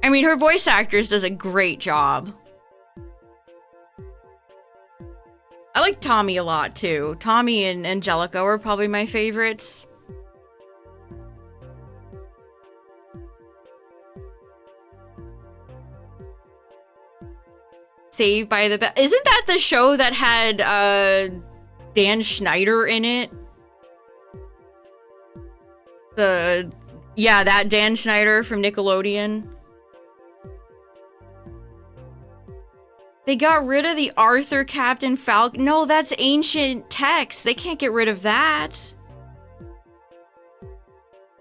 I mean, her voice actress does a great job. I like Tommy a lot, too. Tommy and Angelica were probably my favorites. Saved by the Bell. Isn't that the show that had, Dan Schneider in it? Yeah, that Dan Schneider from Nickelodeon. They got rid of the Arthur Captain Falcon. No, that's ancient text. They can't get rid of that.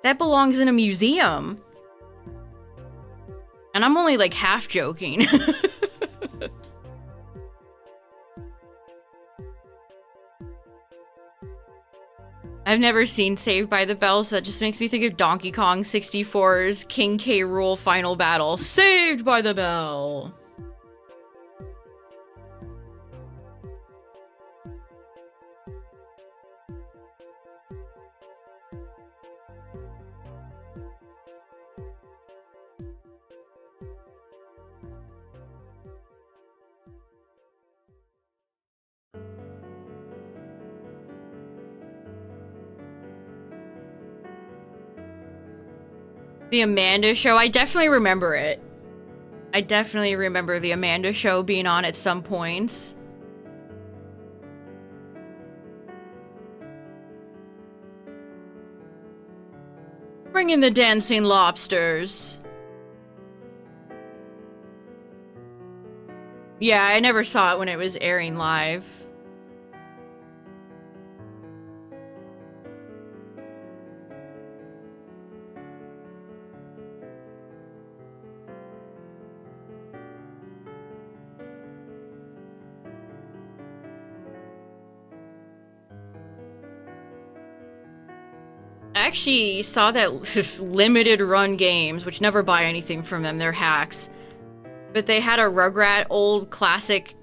That belongs in a museum. And I'm only like half joking. I've never seen Saved by the Bell, so that just makes me think of Donkey Kong 64's King K. Rool final battle. Saved by the Bell! The Amanda Show, I definitely remember it. I definitely remember the Amanda Show being on at some points. Bring in the dancing lobsters. Yeah, I never saw it when it was airing live. I actually saw that limited run games, which never buy anything from them, they're hacks. But they had a Rugrat old classic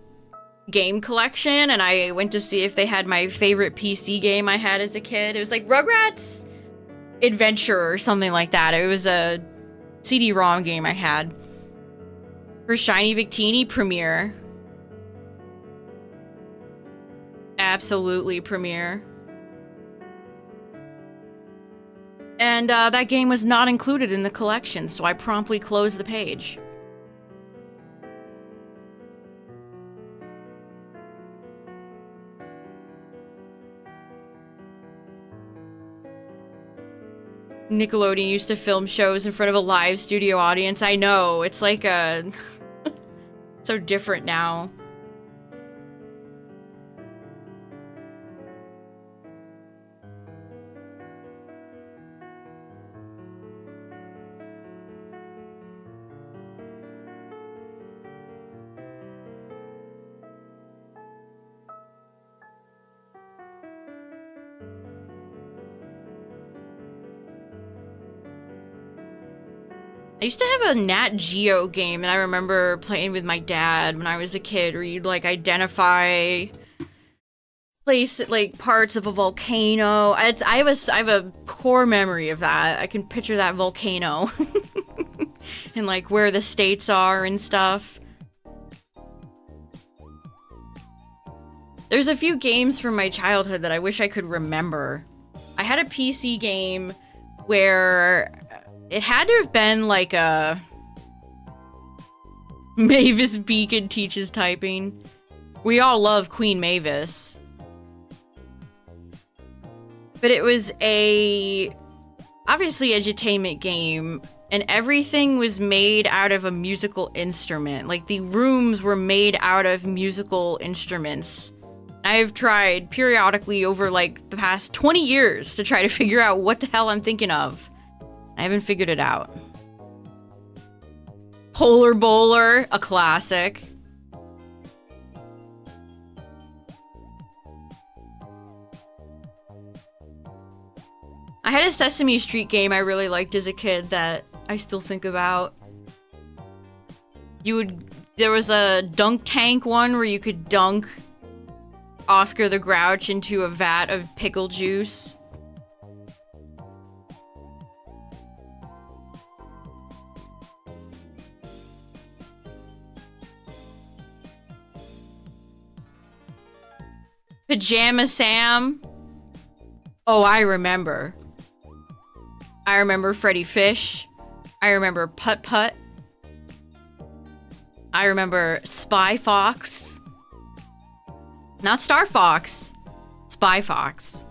game collection, and I went to see if they had my favorite PC game I had as a kid. It was like Rugrats Adventure or something like that. It was a CD-ROM game I had. For Shiny Victini Premiere. Absolutely Premiere. And that game was not included in the collection, so I promptly closed the page. Nickelodeon used to film shows in front of a live studio audience. I know, it's like a... so different now. I used to have a Nat Geo game, and I remember playing with my dad when I was a kid, where you'd, like, identify, place like parts of a volcano. I have a core memory of that. I can picture that volcano and like where the states are and stuff. There's a few games from my childhood that I wish I could remember. I had a PC game where it had to have been like a Mavis Beacon teaches typing. We all love Queen Mavis. But it was obviously edutainment game, and everything was made out of a musical instrument. Like, the rooms were made out of musical instruments. I've tried periodically over, like, the past 20 years to try to figure out what the hell I'm thinking of. I haven't figured it out. Polar Bowler, a classic. I had a Sesame Street game I really liked as a kid that I still think about. There was a dunk tank one where you could dunk Oscar the Grouch into a vat of pickle juice. Pajama Sam. Oh, I remember. I remember Freddy Fish. I remember Putt Putt. I remember Spy Fox. Not Star Fox. Spy Fox.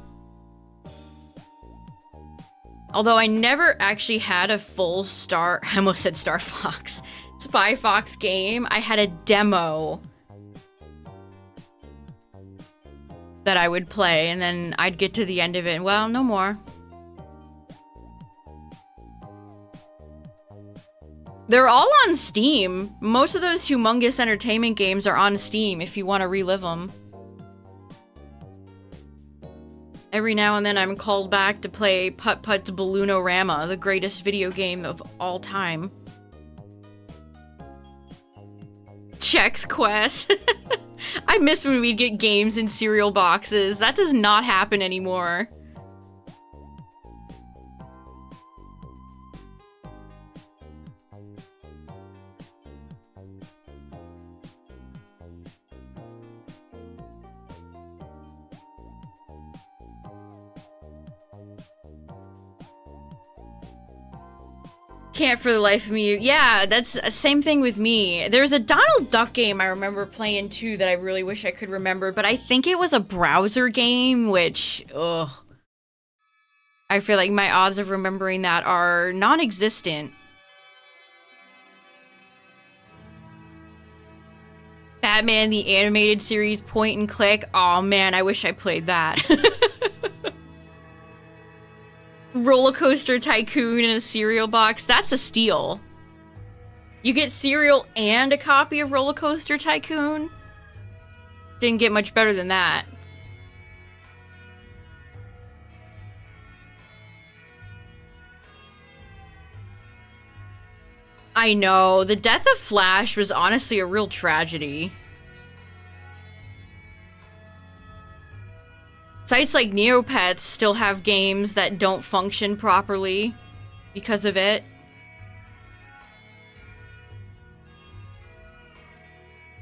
Although I never actually had a full I almost said Star Fox. Spy Fox game. I had a demo that I would play, and then I'd get to the end of it, and well, no more. They're all on Steam. Most of those humongous entertainment games are on Steam if you want to relive them. Every now and then I'm called back to play Putt Putt's Balloonorama, the greatest video game of all time. Chex Quest. I miss when we'd get games in cereal boxes. That does not happen anymore. Can't for the life of me. Yeah, that's the same thing with me. There's a Donald Duck game I remember playing too that I really wish I could remember, but I think it was a browser game, which, ugh. I feel like my odds of remembering that are non-existent. Batman the Animated Series point and click. Oh man, I wish I played that. Roller Coaster Tycoon in a cereal box. That's a steal. You get cereal and a copy of Roller Coaster Tycoon? Didn't get much better than that. I know. The death of Flash was honestly a real tragedy. Sites like Neopets still have games that don't function properly because of it.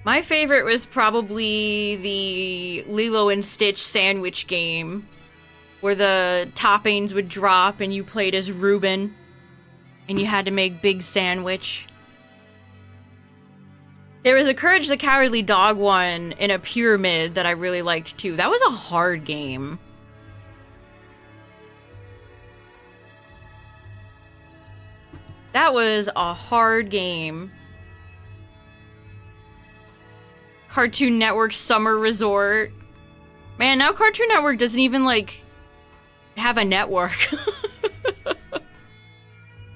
My favorite was probably the Lilo and Stitch sandwich game, where the toppings would drop and you played as Reuben, and you had to make big sandwich. There was a Courage the Cowardly Dog one in a pyramid that I really liked too. That was a hard game. That was a hard game. Cartoon Network Summer Resort. Man, now Cartoon Network doesn't even, like, have a network.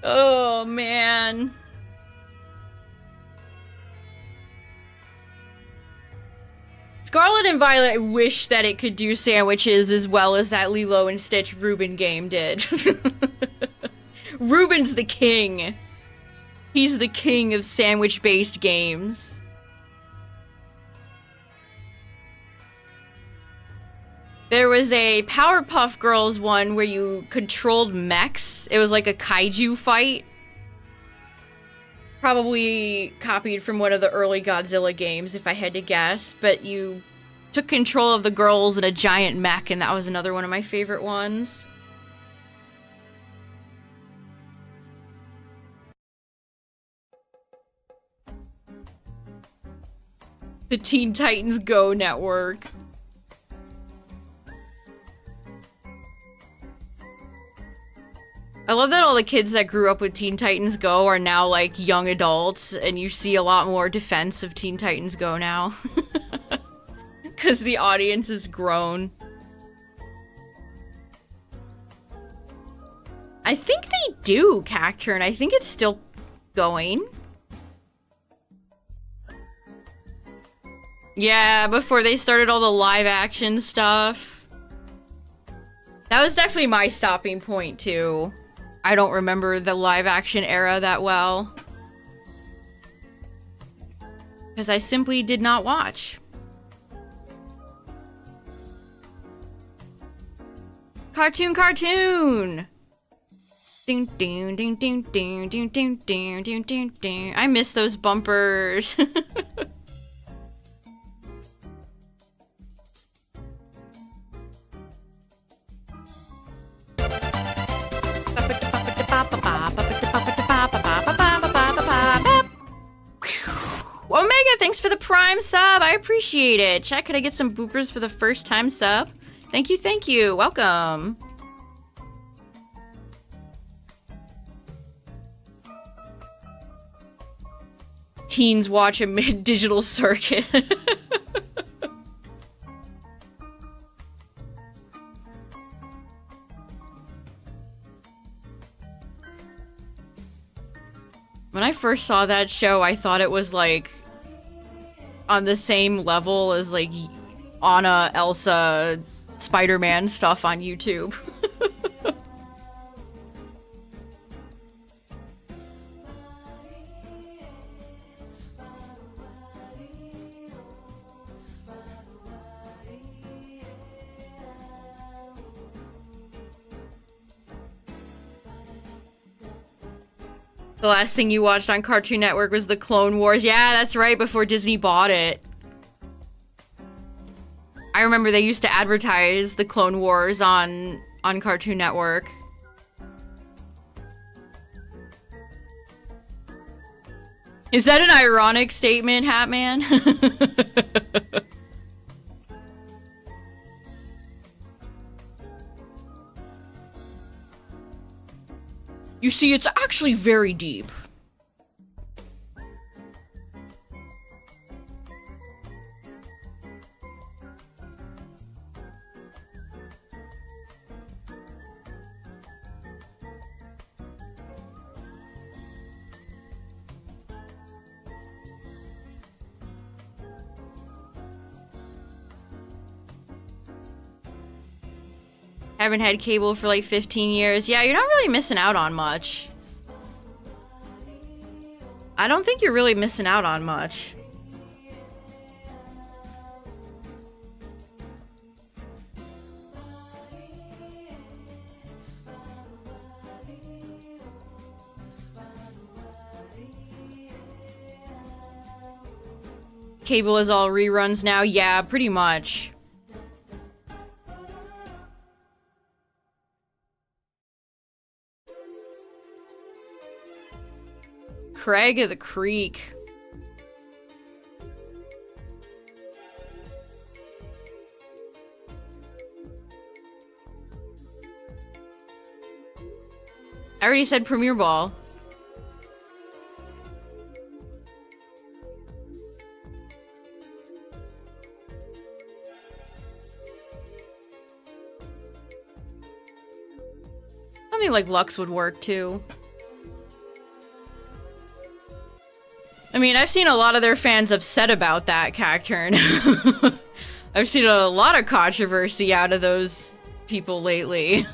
Oh, man. Scarlet and Violet, I wish that it could do sandwiches as well as that Lilo and Stitch Reuben game did. Reuben's the king. He's the king of sandwich-based games. There was a Powerpuff Girls one where you controlled mechs. It was like a kaiju fight. Probably copied from one of the early Godzilla games, if I had to guess. But you took control of the girls in a giant mech, and that was another one of my favorite ones. The Teen Titans Go network. I love that all the kids that grew up with Teen Titans Go are now, like, young adults, and you see a lot more defense of Teen Titans Go now. Because the audience has grown. I think they do, Cacturn. I think it's still going. Yeah, before they started all the live-action stuff. That was definitely my stopping point, too. I don't remember the live-action era that well. Because I simply did not watch. Cartoon, cartoon! Ding, ding, ding, ding, ding, ding, ding, ding, ding, ding, ding. I miss those bumpers. Omega, thanks for the Prime sub. I appreciate it. Chat, could I get some boopers for the first time sub? Thank you, thank you. Welcome. Teens watch a mid-digital circuit. When I first saw that show, I thought it was like on the same level as like Anna, Elsa, Spider-Man stuff on YouTube. The last thing you watched on Cartoon Network was the Clone Wars. Yeah, that's right, before Disney bought it. I remember they used to advertise the Clone Wars on Cartoon Network. Is that an ironic statement, Hatman? You see, it's actually very deep. Haven't had cable for like 15 years. Yeah, you're not really missing out on much. I don't think you're really missing out on much. Cable is all reruns now? Yeah, pretty much. Craig of the Creek. I already said Premier Ball. Something like Lux would work too. I mean, I've seen a lot of their fans upset about that, Cacturn. I've seen a lot of controversy out of those people lately.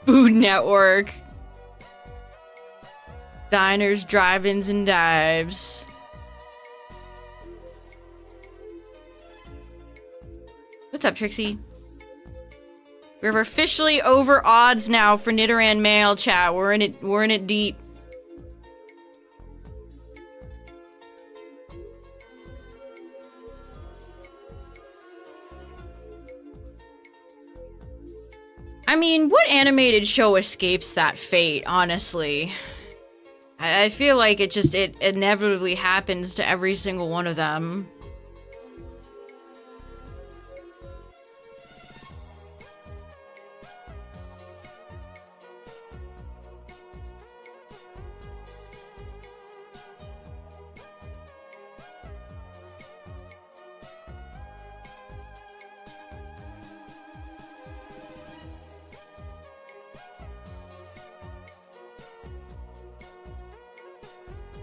Food Network. Diners, drive-ins, and dives. What's up, Trixie? We're officially over odds now for Nidoran mail, chat. We're in it deep. I mean, what animated show escapes that fate, honestly? I feel like it inevitably happens to every single one of them.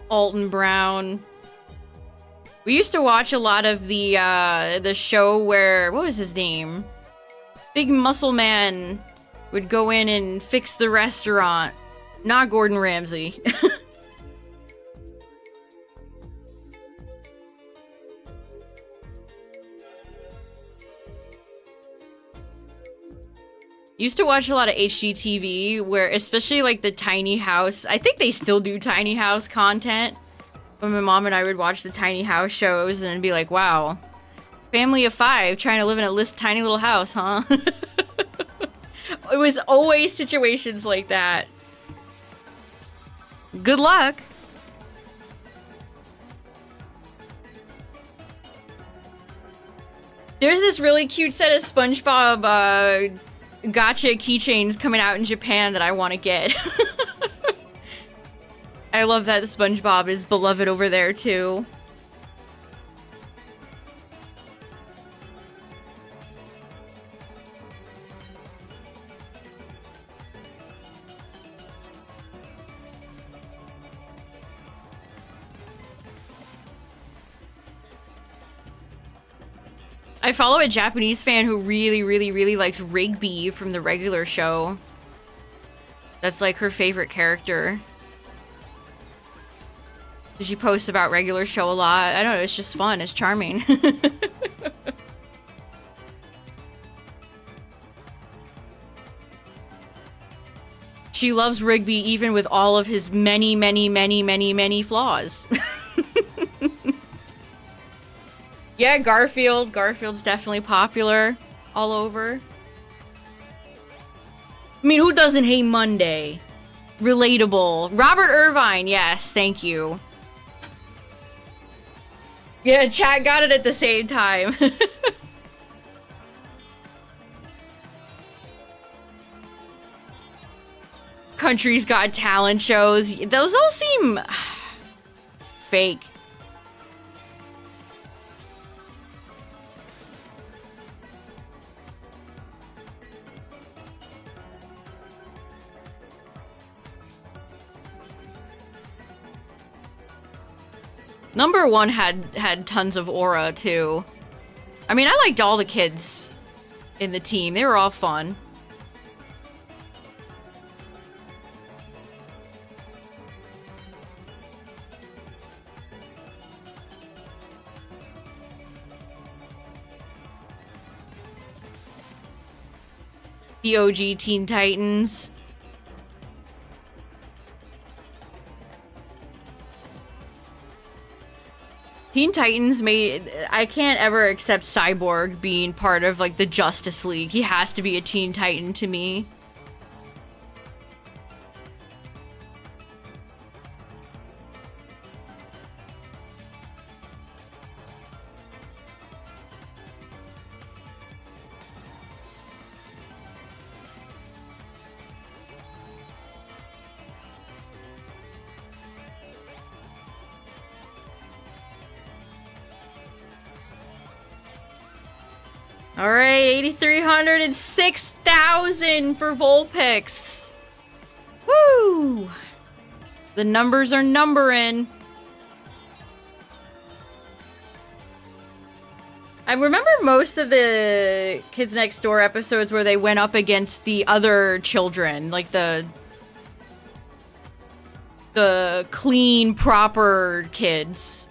Alton Brown. We used to watch a lot of the show where, what was his name? Big muscle man would go in and fix the restaurant. Not Gordon Ramsay. Used to watch a lot of HGTV where, especially like the tiny house, I think they still do tiny house content. When my mom and I would watch the tiny house shows and be like, wow, family of 5 trying to live in a tiny little house, huh? It was always situations like that. Good luck. There's this really cute set of SpongeBob gotcha keychains coming out in Japan that I want to get. I love that SpongeBob is beloved over there too. I follow a Japanese fan who really likes Rigby from the regular show. That's like her favorite character. She posts about regular show a lot. I don't know, it's just fun, it's charming. She loves Rigby even with all of his many flaws. Yeah, Garfield. Garfield's definitely popular all over. I mean, who doesn't hate Monday? Relatable. Robert Irvine, yes, thank you. Yeah, chat got it at the same time. Country's Got Talent shows. Those all seem fake. Number 1 had tons of aura, too. I mean, I liked all the kids in the team. They were all fun. The OG Teen Titans. Teen Titans I can't ever accept Cyborg being part of, like, the Justice League. He has to be a Teen Titan to me. Alright, 8,300 and 6,000 for Vulpix. Woo! The numbers are numbering. I remember most of the Kids Next Door episodes where they went up against the other children, like the clean, proper kids.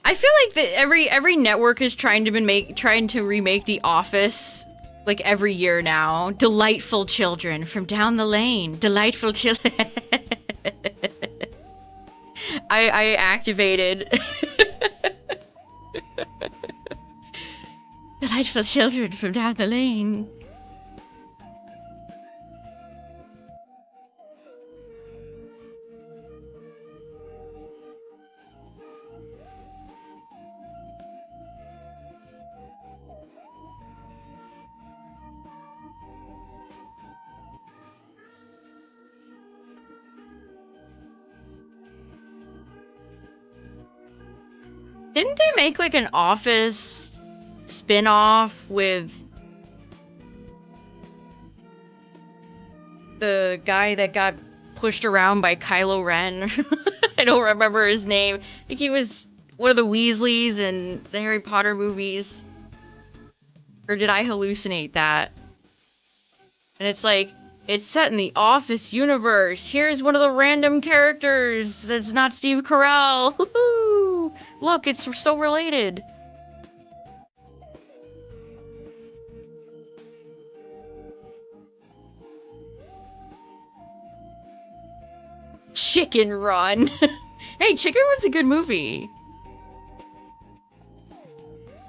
I feel like that every network is trying to remake The Office like every year now. Delightful children from down the lane. Delightful children. I activated. Delightful children from down the lane. Didn't they make like an Office spin-off with the guy that got pushed around by Kylo Ren? I don't remember his name. I think he was one of the Weasleys in the Harry Potter movies. Or did I hallucinate that? And it's like, it's set in the Office universe. Here's one of the random characters that's not Steve Carell. Woohoo! Look, it's so related. Chicken Run. Hey, Chicken Run's a good movie.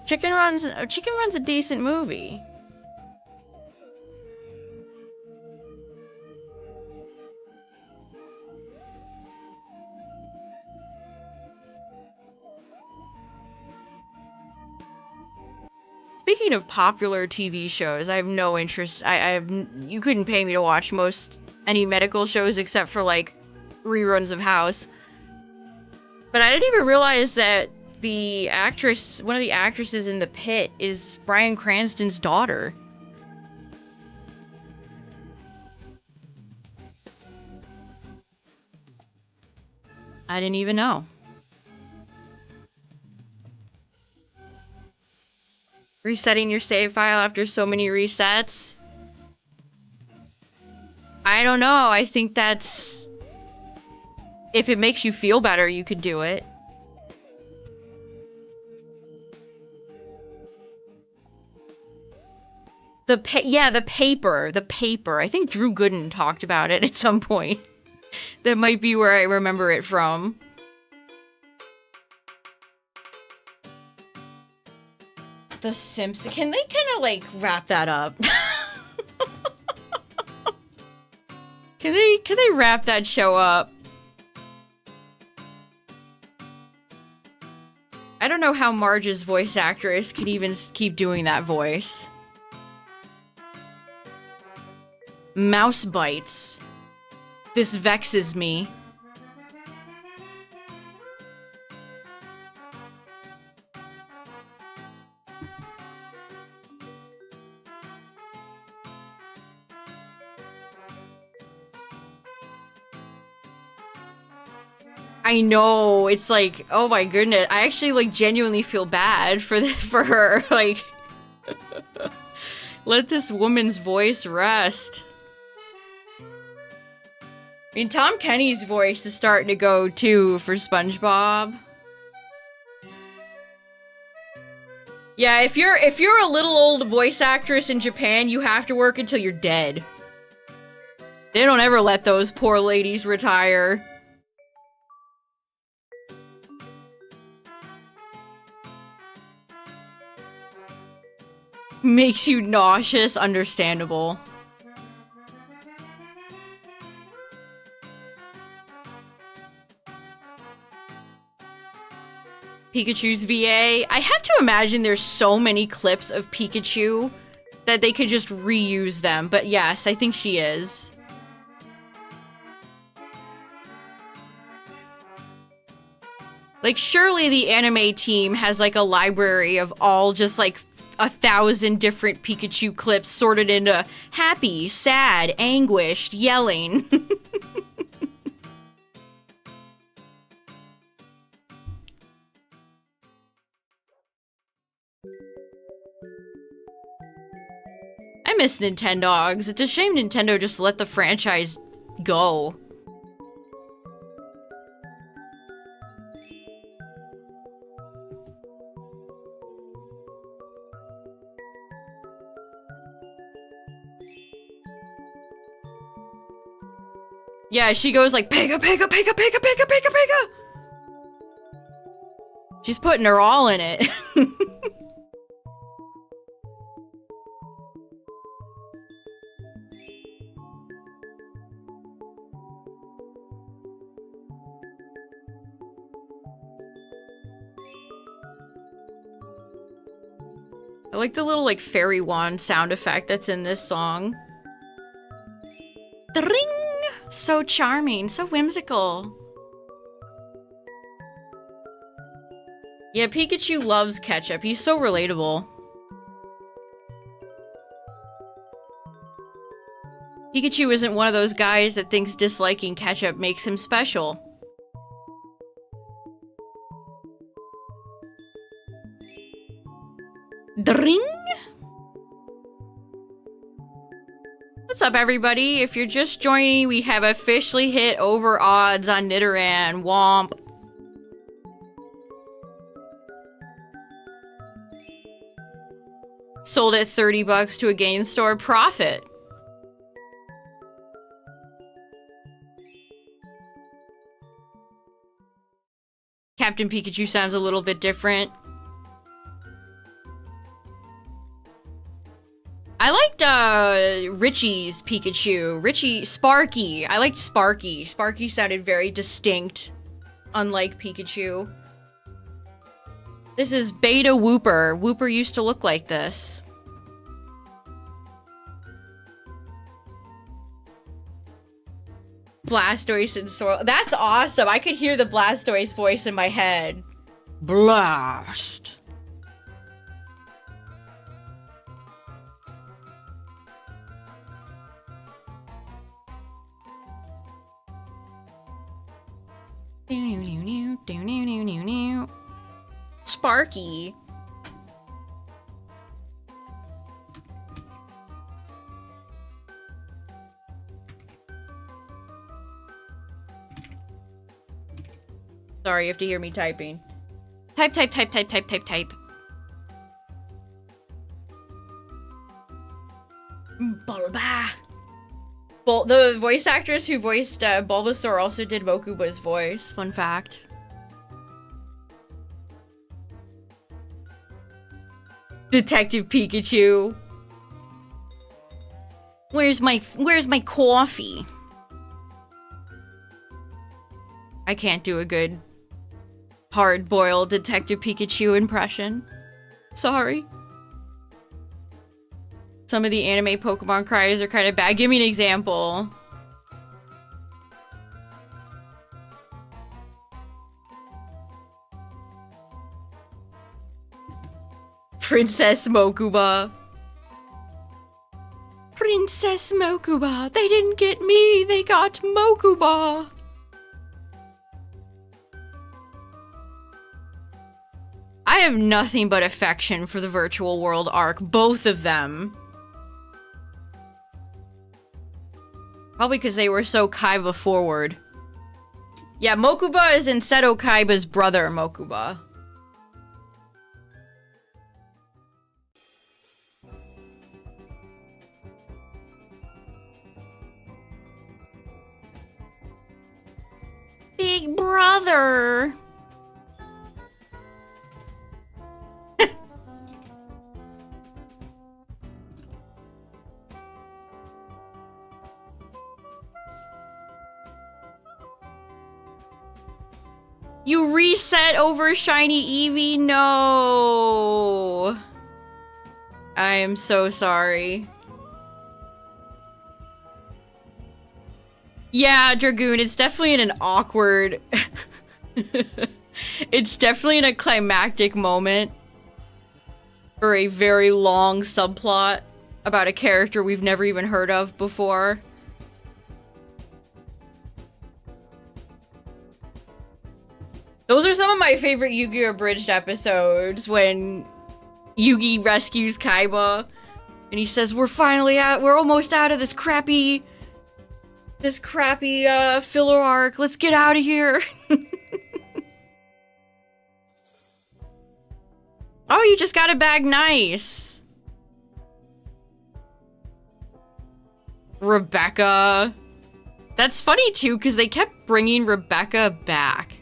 Chicken Run's a decent movie. Speaking of popular TV shows, I have no interest. You couldn't pay me to watch any medical shows except for like reruns of House. But I didn't even realize that one of the actresses in The Pit, is Bryan Cranston's daughter. I didn't even know. Resetting your save file after so many resets? I don't know. I think that's... If it makes you feel better, you could do it. The paper. The paper. I think Drew Gooden talked about it at some point. That might be where I remember it from. The Simpsons. Can they kind of like wrap that up? Can they wrap that show up? I don't know how Marge's voice actress could even keep doing that voice. Mouse bites. This vexes me. I know, it's like, oh my goodness. I actually like genuinely feel bad for her. Like, let this woman's voice rest. I mean, Tom Kenny's voice is starting to go too for SpongeBob. Yeah, if you're a little old voice actress in Japan, you have to work until you're dead. They don't ever let those poor ladies retire. Makes you nauseous, understandable. Pikachu's VA. I had to imagine there's so many clips of Pikachu that they could just reuse them. But yes, I think she is. Like, surely the anime team has like a library of all just like 1,000 different Pikachu clips sorted into happy, sad, anguished, yelling. I miss Nintendogs. It's a shame Nintendo just let the franchise go. Yeah, she goes like, Pega, Pega, Pega, Pega, Pega, Pega, Pega! She's putting her all in it. I like the little, like, fairy wand sound effect that's in this song. The ring! So charming, so whimsical. Yeah, Pikachu loves ketchup. He's so relatable. Pikachu isn't one of those guys that thinks disliking ketchup makes him special. Dring! What's up, everybody? If you're just joining, we have officially hit over odds on Nidoran. Womp. Sold at $30 to a game store. Profit. Captain Pikachu sounds a little bit different. I liked Richie's Pikachu. Sparky. I liked Sparky. Sparky sounded very distinct, unlike Pikachu. This is Beta Wooper. Wooper used to look like this. Blastoise and Swirl. That's awesome. I could hear the Blastoise voice in my head. Blast. Sparky. Sorry, you have to hear me typing. Type, type, type, type, type, type, type. Bulba. The voice actress who voiced Bulbasaur also did Mokuba's voice. Fun fact. Detective Pikachu. Where's my coffee? I can't do a good hard-boiled Detective Pikachu impression. Sorry. Some of the anime Pokemon cries are kind of bad. Give me an example. Princess Mokuba. Princess Mokuba. They didn't get me. They got Mokuba. I have nothing but affection for the Virtual World arc. Both of them. Probably because they were so Kaiba forward. Yeah, Mokuba is in Seto Kaiba's brother, Mokuba. Big brother! You reset over Shiny Eevee? No! I am so sorry. Yeah, Dragoon, it's definitely in an awkward... It's definitely in a climactic moment. for a very long subplot about a character we've never even heard of before. Those are some of my favorite Yu-Gi-Oh! Abridged episodes, when Yugi rescues Kaiba, and he says, we're almost out of this crappy filler arc. Let's get out of here. Oh, you just got a bag. Nice. Rebecca. That's funny too, because they kept bringing Rebecca back.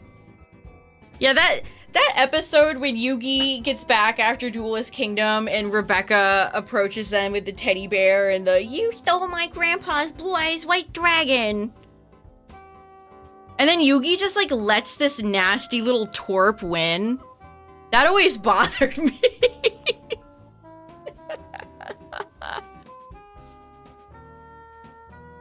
Yeah, that episode when Yugi gets back after Duelist Kingdom and Rebecca approaches them with the teddy bear and the "You stole my grandpa's blue-eyes white dragon." And then Yugi just like lets this nasty little twerp win. That always bothered me.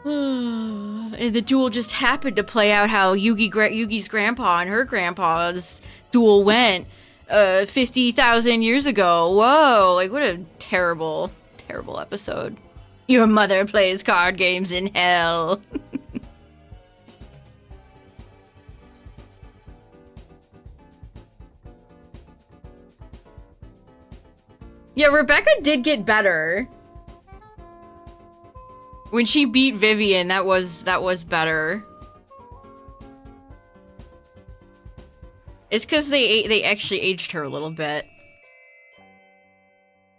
And the duel just happened to play out how Yugi's grandpa and her grandpa's duel went 50,000 years ago. Whoa, like what a terrible, terrible episode. Your mother plays card games in hell. Yeah, Rebecca did get better. When she beat Vivian, that was better. It's because they actually aged her a little bit.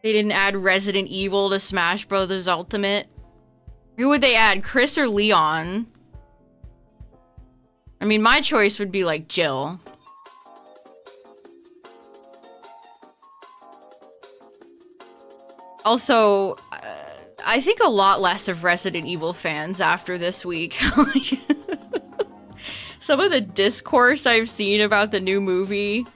They didn't add Resident Evil to Smash Brothers Ultimate. Who would they add, Chris or Leon? I mean, my choice would be like Jill. Also, I think a lot less of Resident Evil fans after this week. Some of the discourse I've seen about the new movie.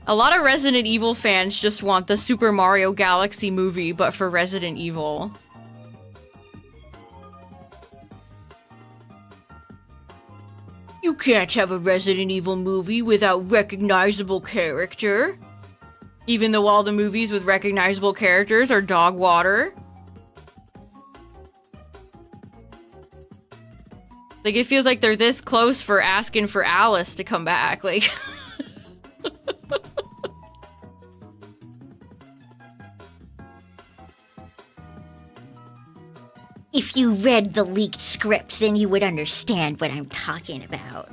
A lot of Resident Evil fans just want the Super Mario Galaxy movie, but for Resident Evil. You can't have a Resident Evil movie without recognizable character. Even though all the movies with recognizable characters are dog water. Like, it feels like they're this close for asking for Alice to come back, like... If you read the leaked scripts, then you would understand what I'm talking about.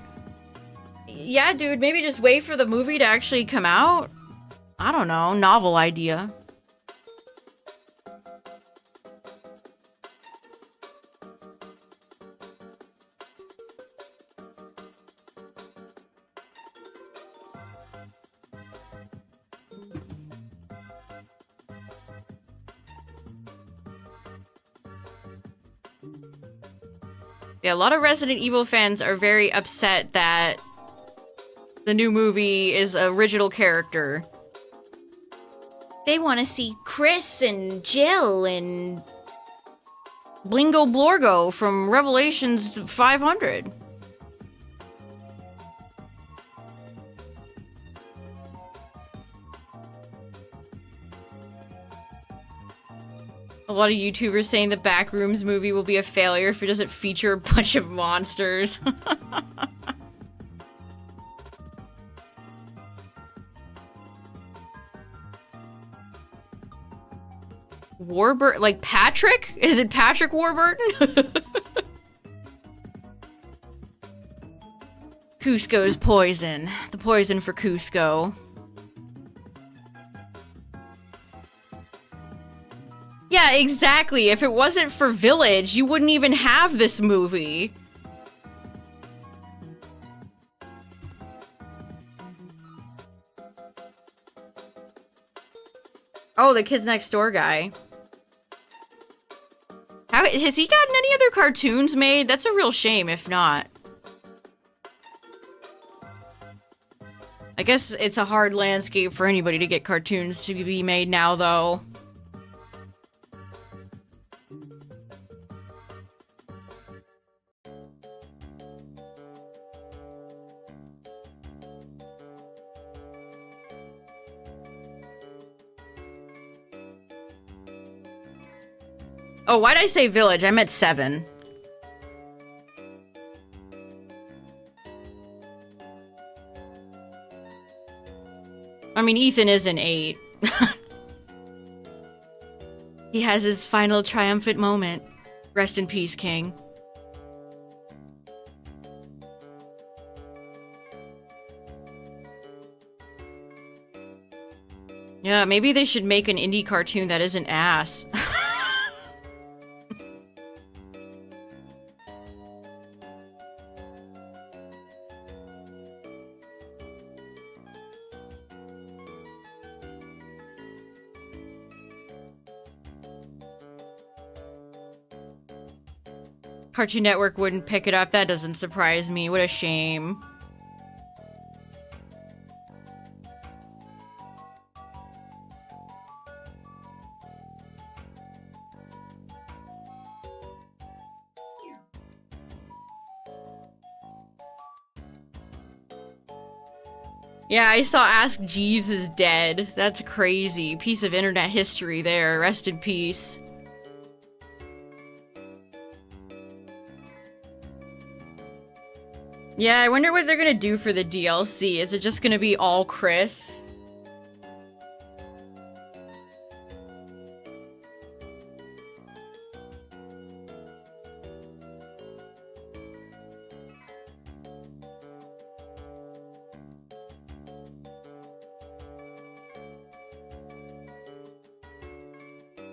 Yeah, dude, maybe just wait for the movie to actually come out? I don't know, novel idea. Yeah, a lot of Resident Evil fans are very upset that the new movie is an original character. They want to see Chris and Jill and Blingo Blorgo from Revelations 500. A lot of YouTubers saying the Backrooms movie will be a failure if it doesn't feature a bunch of monsters. Warburton? Like Patrick? Is it Patrick Warburton? Cusco's poison. The poison for Cusco. Yeah, exactly. If it wasn't for Village, you wouldn't even have this movie. Oh, the Kids Next Door guy. Has he gotten any other cartoons made? That's a real shame if not. I guess it's a hard landscape for anybody to get cartoons to be made now, though. Oh, why'd I say village? I meant 7. I mean, Ethan is an 8. He has his final triumphant moment. Rest in peace, King. Yeah, maybe they should make an indie cartoon that isn't ass. Cartoon Network wouldn't pick it up. That doesn't surprise me. What a shame. Yeah, I saw Ask Jeeves is dead. That's crazy. Piece of internet history there. Rest in peace. Yeah, I wonder what they're gonna do for the DLC. Is it just gonna be all Chris?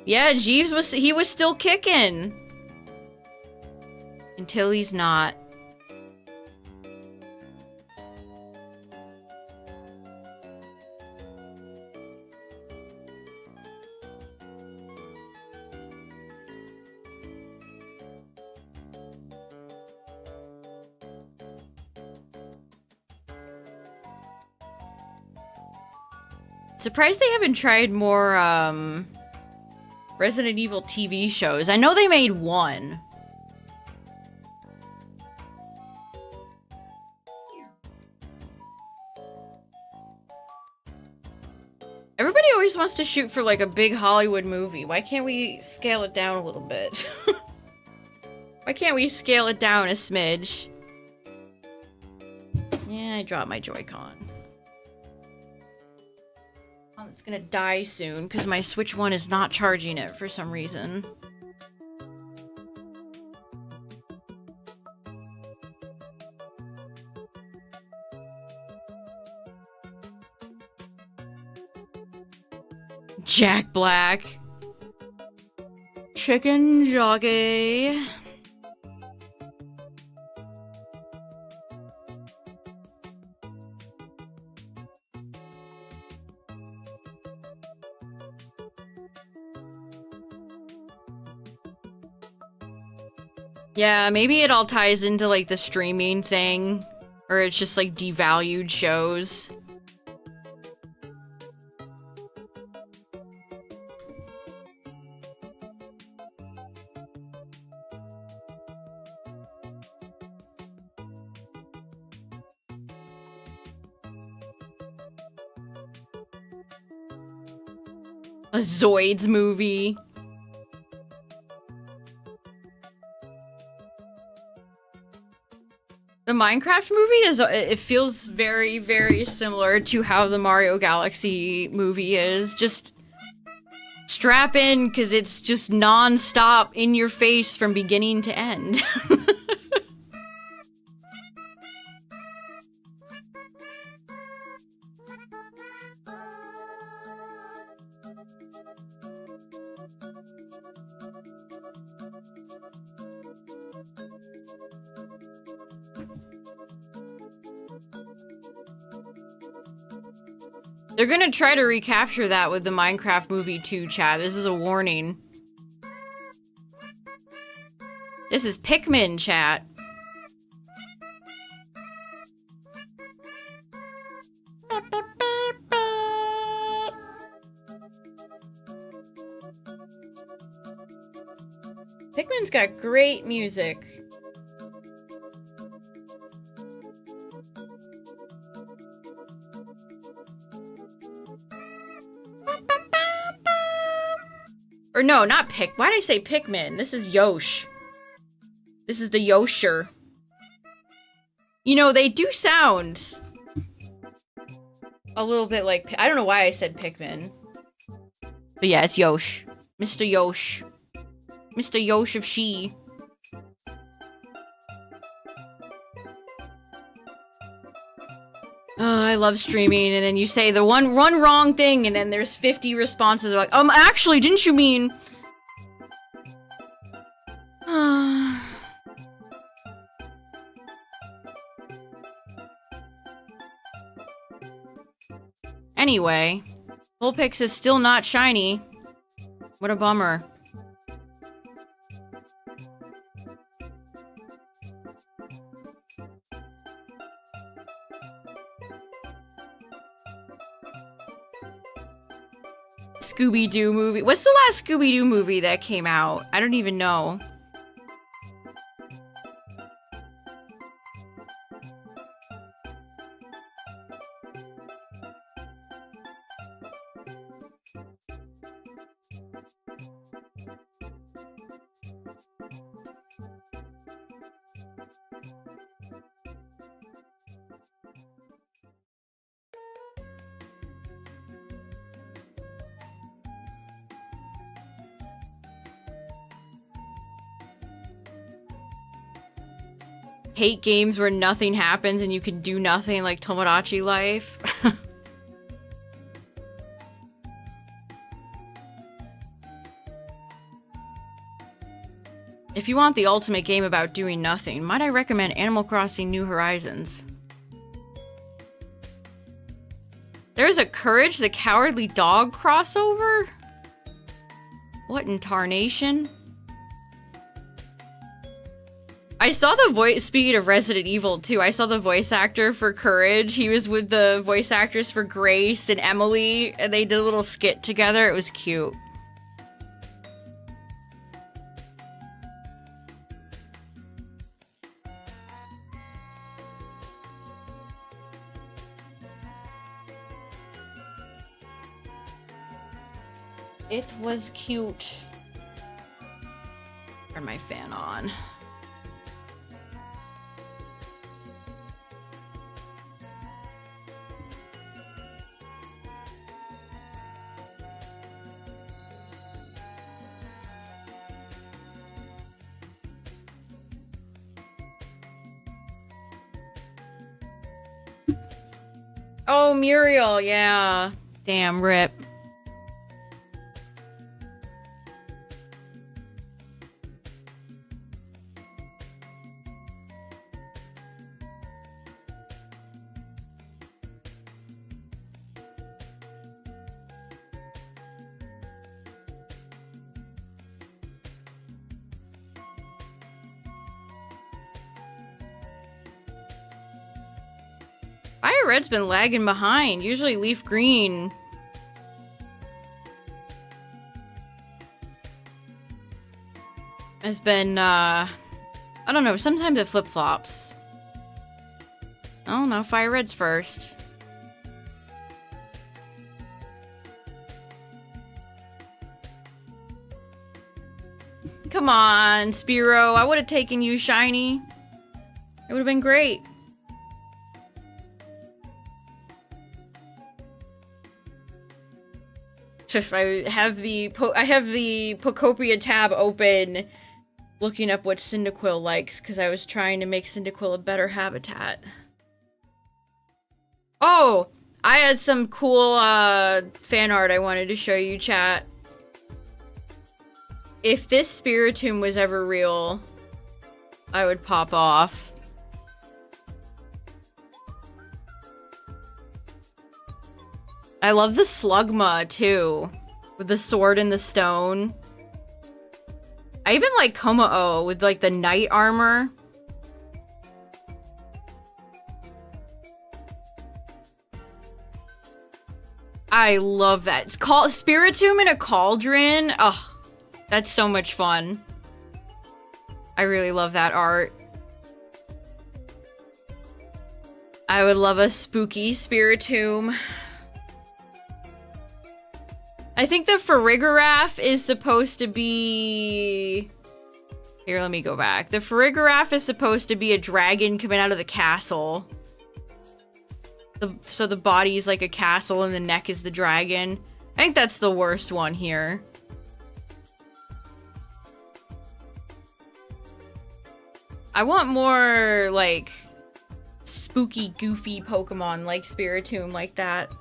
Yeah, Jeeves was still kicking. Until he's not. Surprised they haven't tried more, Resident Evil TV shows. I know they made one. Everybody always wants to shoot for, like, a big Hollywood movie. Why can't we scale it down a little bit? Why can't we scale it down a smidge? Yeah, I dropped my Joy-Con. It's gonna die soon because my Switch 1 is not charging it for some reason. Jack Black. Chicken jockey. Yeah, maybe it all ties into, like, the streaming thing. Or it's just, like, devalued shows. A Zoids movie. The Minecraft movie it feels very, very similar to how the Mario Galaxy movie is. Just strap in, because it's just non-stop in your face from beginning to end. They're gonna try to recapture that with the Minecraft movie too, chat. This is a warning. This is Pikmin, chat. Pikmin's got great music. Or no, not Pick. Why did I say Pikmin? This is Yosh. This is the Yosher. You know, they do sound a little bit like... I don't know why I said Pikmin. But yeah, it's Yosh. Mr. Yosh. Mr. Yosh of She. Oh, I love streaming, and then you say the one wrong thing, and then there's 50 responses like, actually, didn't you mean... Anyway, Vulpix is still not shiny. What a bummer. Scooby-Doo movie. What's the last Scooby-Doo movie that came out? I don't even know. Hate games where nothing happens and you can do nothing, like Tomodachi Life. If you want the ultimate game about doing nothing, might I recommend Animal Crossing New Horizons? There's a Courage the Cowardly Dog crossover? What in tarnation? I saw the voice, speaking of Resident Evil too, I saw the voice actor for Courage. He was with the voice actors for Grace and Emily, and they did a little skit together. It was cute. It was cute. Turn my fan on. Oh, Muriel, yeah. Damn, rip. FireRed's been lagging behind. Usually LeafGreen has been, I don't know, sometimes it flip-flops. Oh no, FireRed's first. Come on, Spiro. I would have taken you shiny. It would have been great. I have the Pocopia tab open, looking up what Cyndaquil likes, because I was trying to make Cyndaquil a better habitat. Oh! I had some cool fan art I wanted to show you, chat. If this Spiritomb was ever real, I would pop off. I love the Slugma, too. With the sword and the stone. I even like Komao with, like, the knight armor. I love that. It's called Spiritomb in a cauldron. Oh, that's so much fun. I really love that art. I would love a spooky Spiritomb. I think the Farigiraf is supposed to be... Here, let me go back. The Farigiraf is supposed to be a dragon coming out of the castle. So the body's like a castle and the neck is the dragon. I think that's the worst one here. I want more, like, spooky, goofy Pokemon like Spiritomb like that.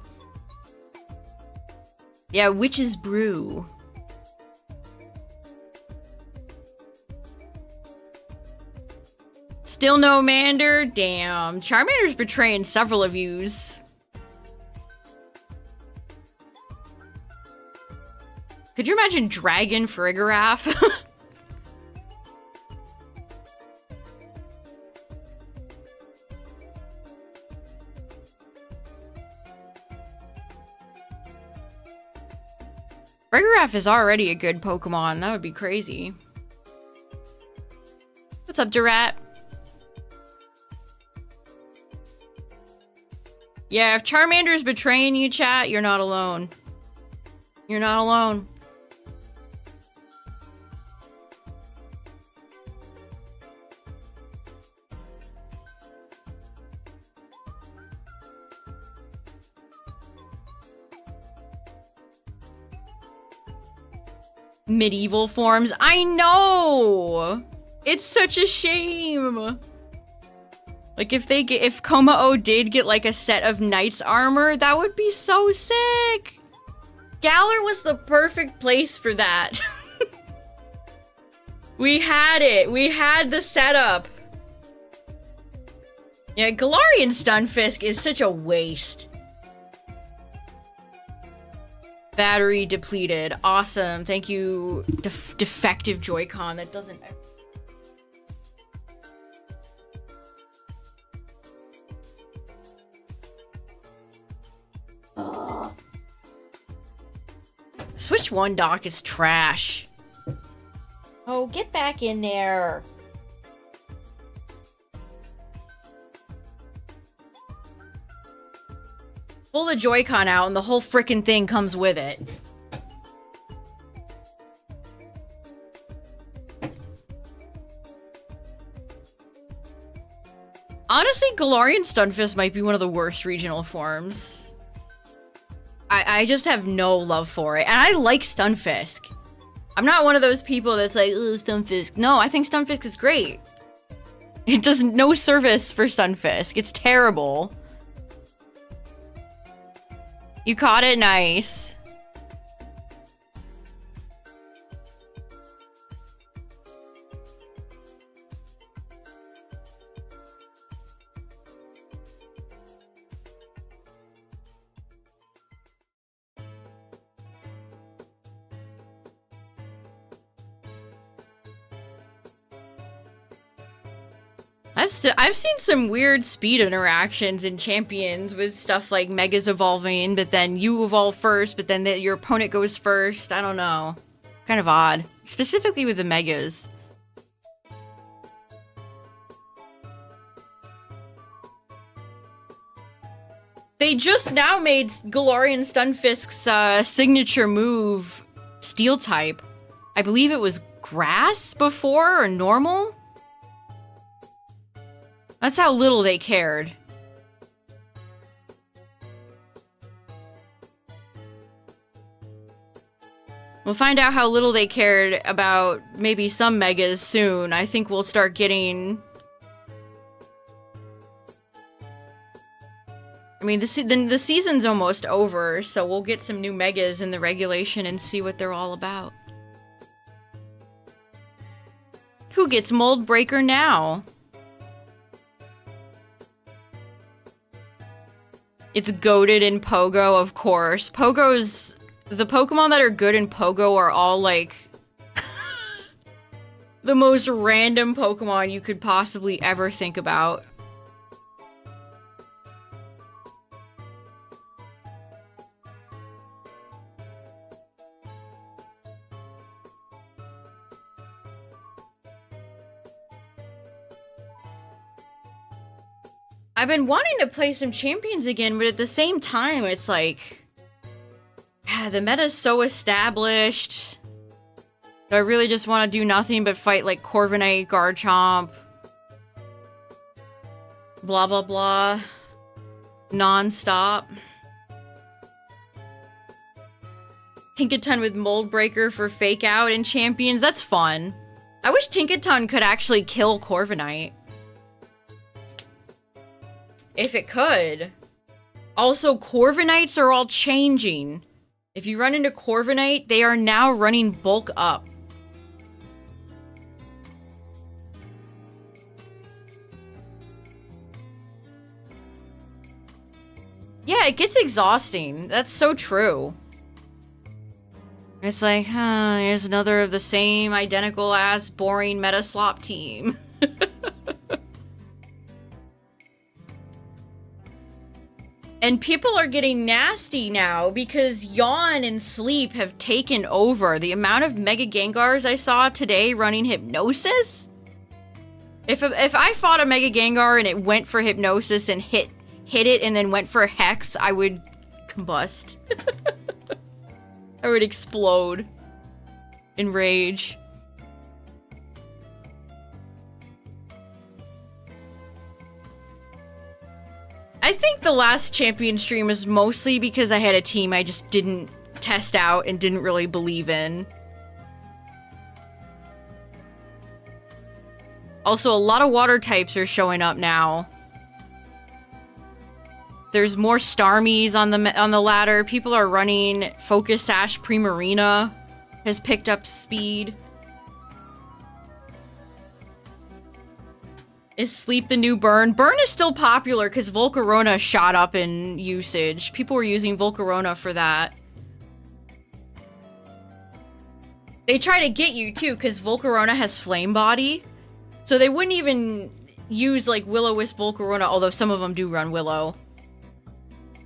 Yeah, Witch's Brew. Still no Mander? Damn. Charmander's betraying several of yous. Could you imagine Dragon Farigiraf? Farigiraf is already a good Pokemon. That would be crazy. What's up, Durat? Yeah, if Charmander's betraying you, chat, you're not alone. You're not alone. Medieval forms. I know! It's such a shame! Like, if Komao did get, like, a set of knight's armor, that would be so sick! Galar was the perfect place for that. We had it! We had the setup! Yeah, Galarian Stunfisk is such a waste. Battery depleted. Awesome. Thank you, defective Joy-Con. That doesn't... Switch 1 dock is trash. Oh, get back in there. Pull the Joy-Con out and the whole frickin' thing comes with it. Honestly, Galarian Stunfisk might be one of the worst regional forms. I just have no love for it. And I like Stunfisk. I'm not one of those people that's like, oh, Stunfisk. No, I think Stunfisk is great. It does no service for Stunfisk. It's terrible. You caught it, nice. I've seen some weird speed interactions in Champions with stuff like Megas evolving, but then you evolve first, but then your opponent goes first. I don't know. Kind of odd. Specifically with the Megas. They just now made Galarian Stunfisk's signature move Steel type. I believe it was Grass before, or Normal? That's how little they cared. We'll find out how little they cared about maybe some Megas soon. I think we'll start getting... I mean, the season's almost over, so we'll get some new Megas in the regulation and see what they're all about. Who gets Mold Breaker now? It's goated in Pogo, of course. Pogo's... The Pokemon that are good in Pogo are all, like... the most random Pokemon you could possibly ever think about. I've been wanting to play some Champions again, but at the same time, it's like... The meta's so established. I really just want to do nothing but fight like Corviknight, Garchomp. Blah, blah, blah. Non-stop. Tinkaton with Mold Breaker for Fake Out in Champions. That's fun. I wish Tinkaton could actually kill Corviknight. If it could. Also, Corviknights are all changing. If you run into Corviknight, they are now running Bulk Up. Yeah, it gets exhausting. That's so true. It's like, here's another of the same identical-ass boring meta slop team. And people are getting nasty now because Yawn and Sleep have taken over. The amount of Mega Gengars I saw today running Hypnosis? If I fought a Mega Gengar and it went for Hypnosis and hit it and then went for Hex, I would combust. I would explode in rage. I think the last champion stream was mostly because I had a team I just didn't test out and didn't really believe in. Also, a lot of water types are showing up now. There's more Starmies on the ladder. People are running Focus Sash Primarina has picked up speed. Is Sleep the new Burn? Burn is still popular because Volcarona shot up in usage. People were using Volcarona for that. They try to get you too because Volcarona has Flame Body. So they wouldn't even use like Will-O-Wisp Volcarona, although some of them do run Willow.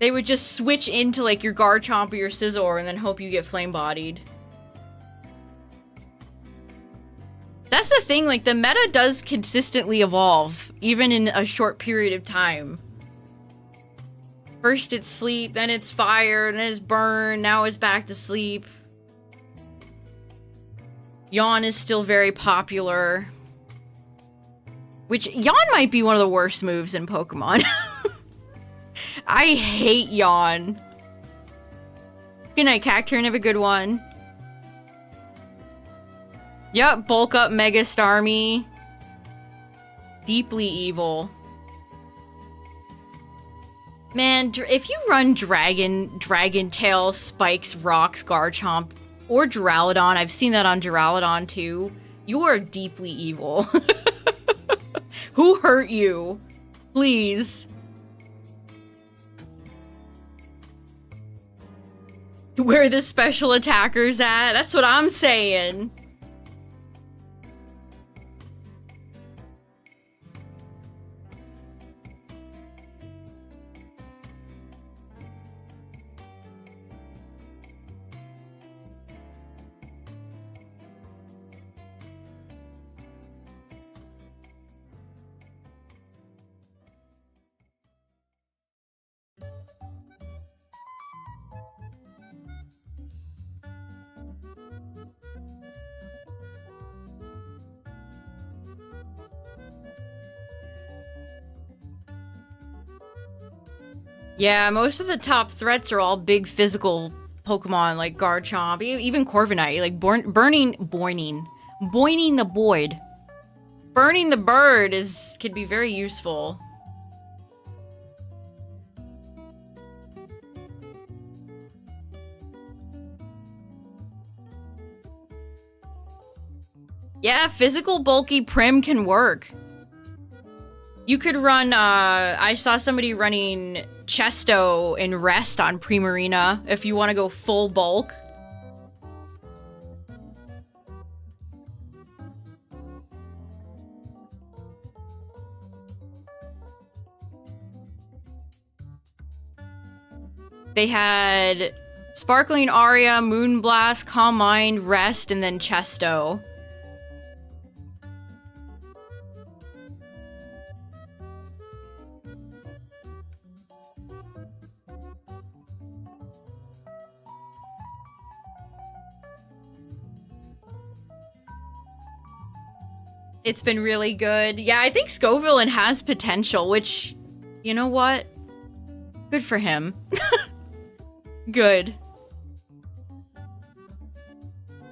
They would just switch into like your Garchomp or your Scizor and then hope you get Flame Bodied. That's the thing, like, the meta does consistently evolve, even in a short period of time. First it's Sleep, then it's Fire, then it's Burn, now it's back to Sleep. Yawn is still very popular. Which, Yawn might be one of the worst moves in Pokemon. I hate Yawn. Good night, Cacturne, have a good one. Yup, Bulk Up Mega Starmie. Deeply evil. Man, if you run Dragon Tail, Spikes, Rocks, Garchomp, or Duraludon, I've seen that on Duraludon too, you are deeply evil. Who hurt you? Please. Where the special attackers at? That's what I'm saying. Yeah, most of the top threats are all big physical Pokemon like Garchomp, even Corviknight, like Burning the Void. Burning the Bird could be very useful. Yeah, physical bulky Prim can work. You could run, I saw somebody running Chesto and Rest on Primarina if you want to go full bulk. They had Sparkling Aria, Moonblast, Calm Mind, Rest, and then Chesto. It's been really good. Yeah, I think Scoville has potential, which, you know what? Good for him. Good.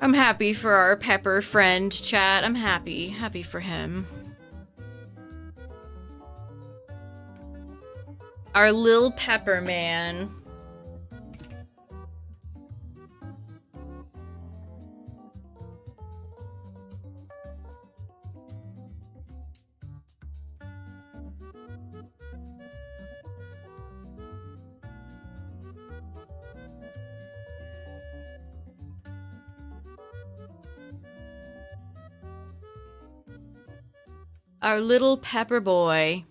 I'm happy for our Pepper friend, chat. I'm happy. Happy for him. Our Lil Pepper man. Our little pepper boy.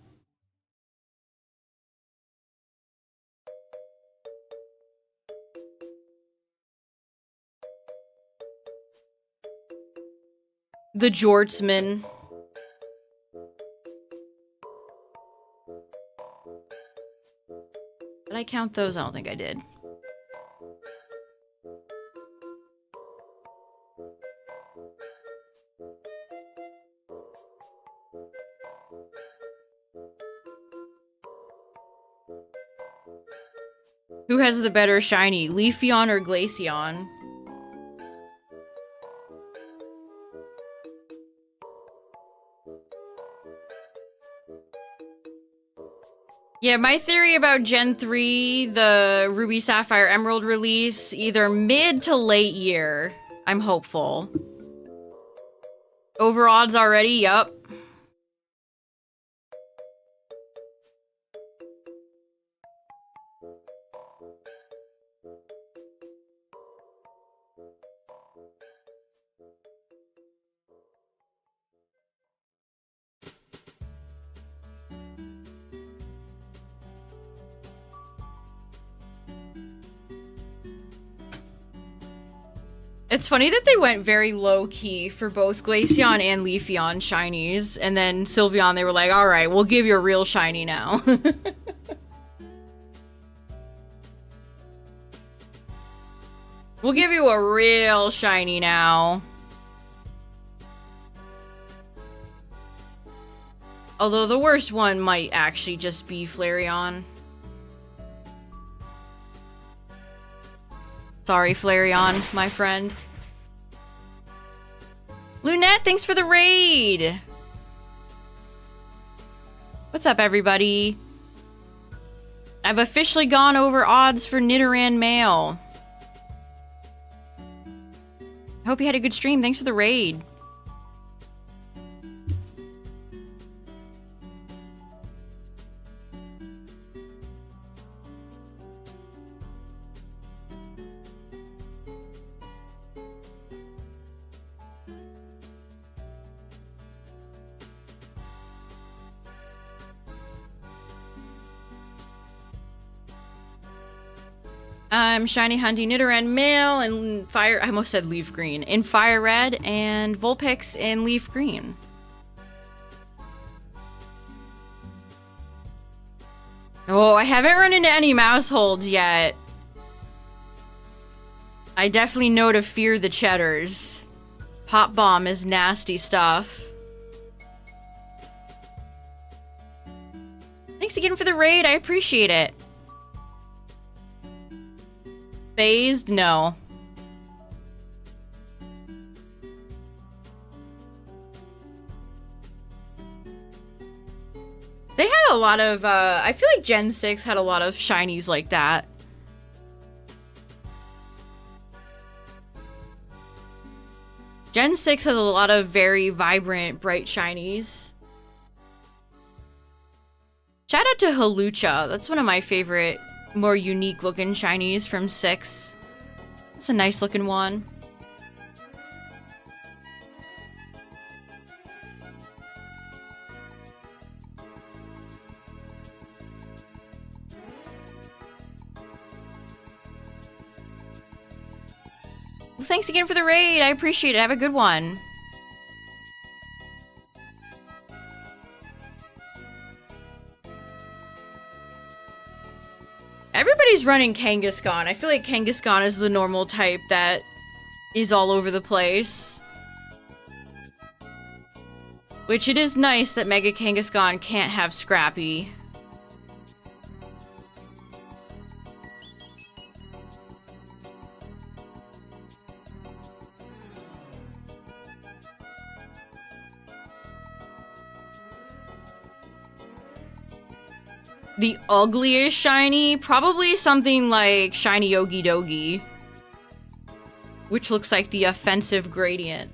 The Jortsman. Did I count those? I don't think I did. Who has the better shiny, Leafeon or Glaceon? Yeah, my theory about Gen 3, the Ruby Sapphire Emerald release, either mid to late year. I'm hopeful. Over odds already? Yup. It's funny that they went very low-key for both Glaceon and Leafeon shinies, and then Sylveon, they were like, alright, we'll give you a real shiny now. We'll give you a real shiny now. Although the worst one might actually just be Flareon. Sorry, Flareon, my friend. Lunette, thanks for the raid! What's up, everybody? I've officially gone over odds for Nidoran male. I hope you had a good stream. Thanks for the raid. I'm shiny hunting Nidoran male and I almost said LeafGreen. In FireRed and Vulpix in LeafGreen. Oh, I haven't run into any Mouseholds yet. I definitely know to fear the Cheddars. Pop Bomb is nasty stuff. Thanks again for the raid, I appreciate it. Phased? No. They had a lot of, I feel like Gen 6 had a lot of shinies like that. Gen 6 has a lot of very vibrant, bright shinies. Shout out to Halucha. That's one of my favorite, more unique looking shinies from 6. It's a nice looking one. Well, thanks again for the raid. I appreciate it. Have a good one. Everybody's running Kangaskhan. I feel like Kangaskhan is the normal type that is all over the place. Which it is nice that Mega Kangaskhan can't have Scrappy. The ugliest shiny? Probably something like Shiny Yogi Dogi. Which looks like the offensive gradient.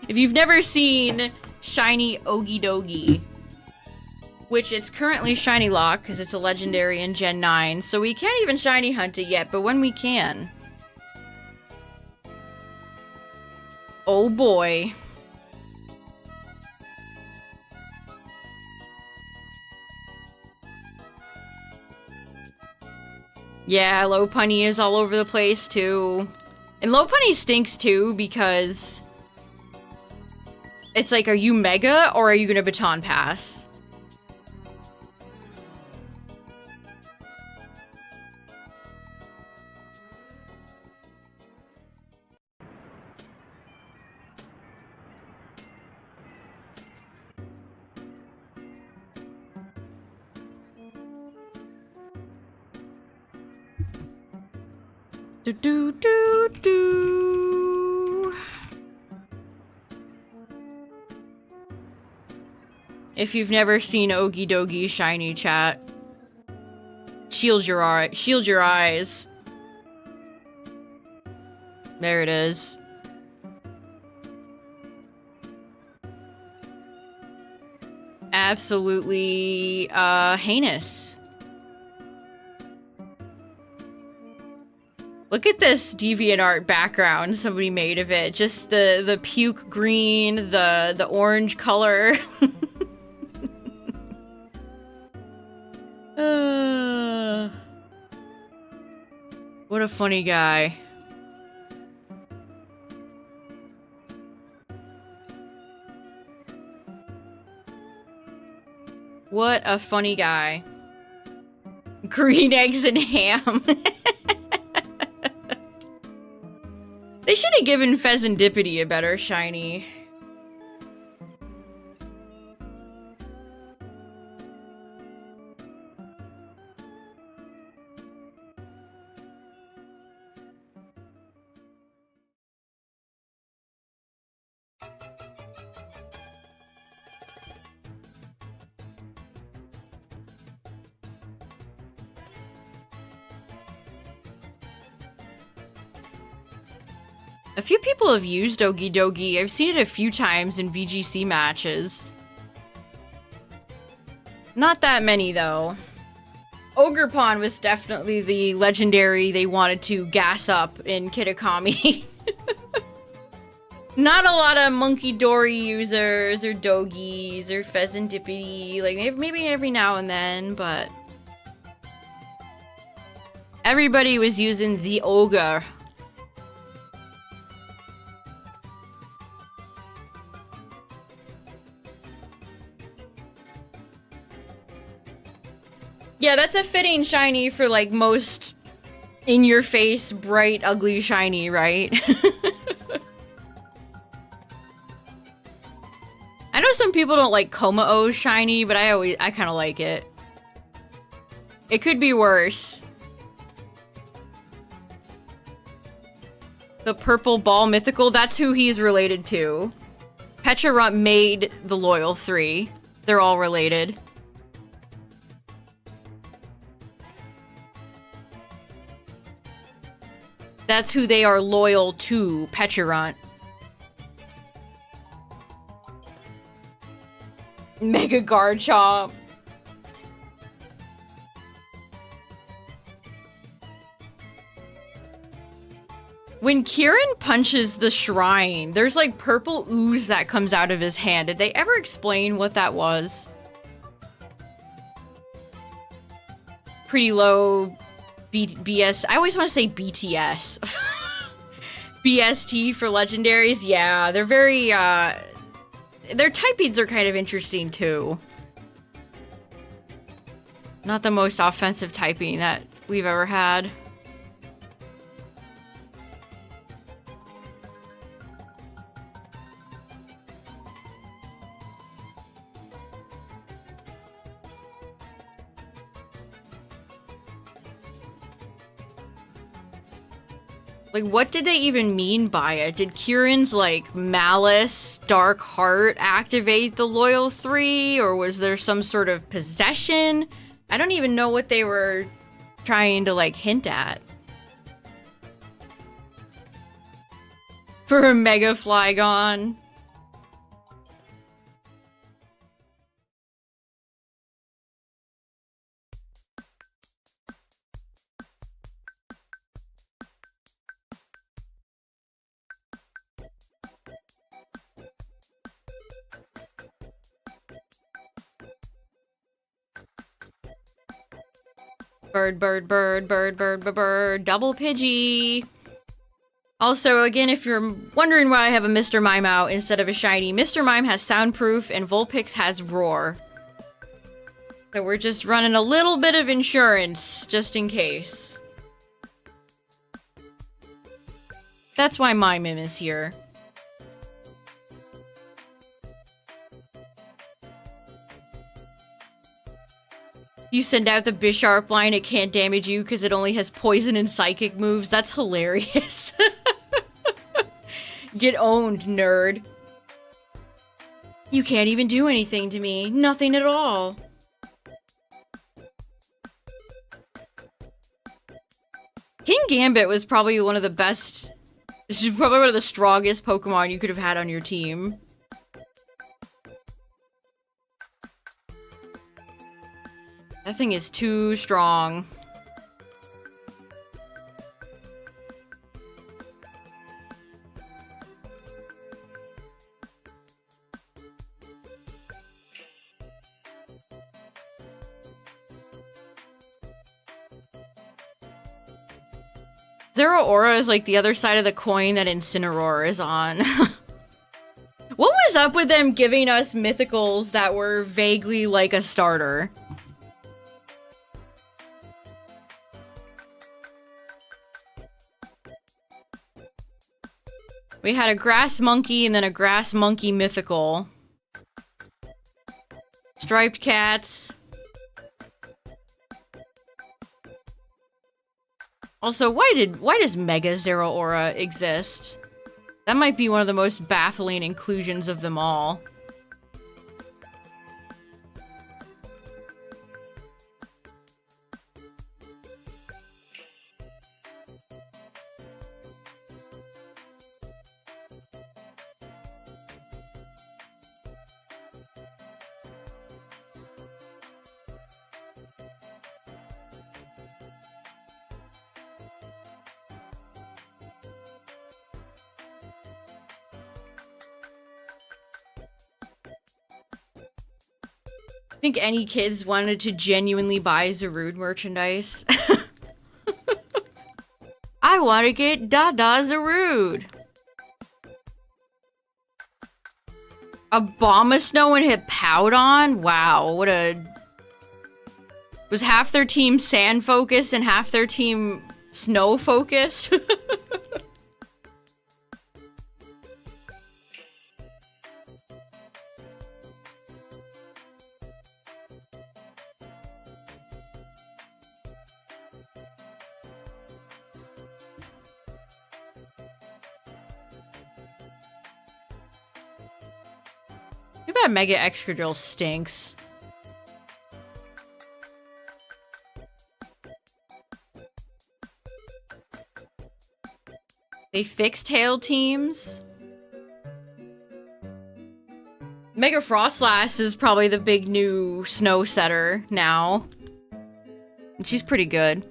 If you've never seen Shiny Ogie Dogie, which it's currently Shiny Lock because it's a legendary in Gen 9, so we can't even Shiny Hunt it yet, but when we can. Oh boy. Yeah, Lopunny is all over the place too. And Lopunny stinks too because it's like, are you Mega or are you gonna Baton Pass? Do do do do. If you've never seen Ogie Dogie shiny, chat, shield your eyes. There it is. Absolutely heinous. Look at this DeviantArt background somebody made of it. Just the puke green, the orange color. What a funny guy. What a funny guy. Green eggs and ham. They should have given Pheasantipity a better shiny. A few people have used Ogie Dogie. I've seen it a few times in VGC matches. Not that many, though. Ogerpon was definitely the legendary they wanted to gas up in Kitakami. Not a lot of Monkey Dory users, or Dogies, or Pheasantipity. Like, maybe every now and then, but... everybody was using the Ogre. Yeah, that's a fitting shiny for, like, most in-your-face, bright, ugly shiny, right? I know some people don't like Komao shiny, but I kind of like it. It could be worse. The purple ball mythical, that's who he's related to. Pecharunt made the Loyal 3. They're all related. That's who they are loyal to, Pecharunt. Mega Garchomp. When Kieran punches the shrine, there's like purple ooze that comes out of his hand. Did they ever explain what that was? Pretty low BS. I always want to say BTS. BST for legendaries. Yeah, they're very, their typings are kind of interesting too. Not the most offensive typing that we've ever had. Like, what did they even mean by it? Did Kieran's, like, malice, dark heart activate the loyal 3? Or was there some sort of possession? I don't even know what they were trying to, like, hint at. For a Mega Flygon. Bird, bird, bird, bird, bird, bird, bird, double Pidgey. Also, again, if you're wondering why I have a Mr. Mime out instead of a shiny, Mr. Mime has Soundproof and Vulpix has Roar. So we're just running a little bit of insurance, just in case. That's why Mime is here. You send out the Bisharp line, it can't damage you because it only has poison and psychic moves. That's hilarious. Get owned, nerd. You can't even do anything to me. Nothing at all. King Gambit was probably one of the best... probably one of the strongest Pokemon you could have had on your team. That thing is too strong. Zero Aura is like the other side of the coin that Incineroar is on. What was up with them giving us mythicals that were vaguely like a starter? We had a Grass Monkey and then a Grass Monkey mythical. Striped Cats. Also, why does Mega Zero Aura exist? That might be one of the most baffling inclusions of them all. I think any kids wanted to genuinely buy Zarude merchandise. I want to get Dada Zarude. Abomasnow and Hippowdon? Wow, what a... Was half their team sand focused and half their team snow focused? Too bad Mega Excadrill stinks. They fixed Hail teams. Mega Frostlass is probably the big new snow setter now. And she's pretty good.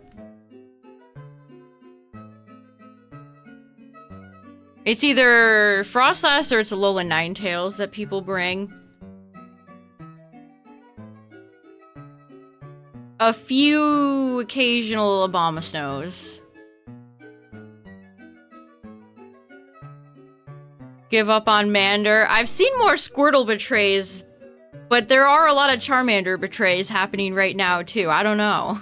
It's either Frostlass or it's Alolan Ninetales that people bring. A few occasional Abomasnows. Give up on Mander. I've seen more Squirtle betrays, but there are a lot of Charmander betrays happening right now too. I don't know.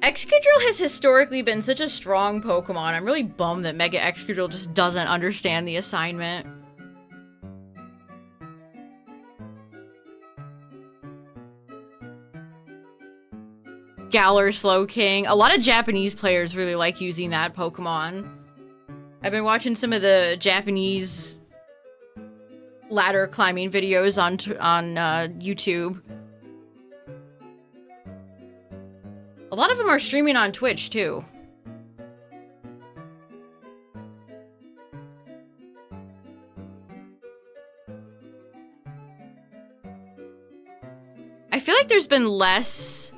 Excadrill has historically been such a strong Pokemon. I'm really bummed that Mega Excadrill just doesn't understand the assignment. Galar Slowking. A lot of Japanese players really like using that Pokemon. I've been watching some of the Japanese ladder climbing videos on YouTube. A lot of them are streaming on Twitch, too. I feel like there's been less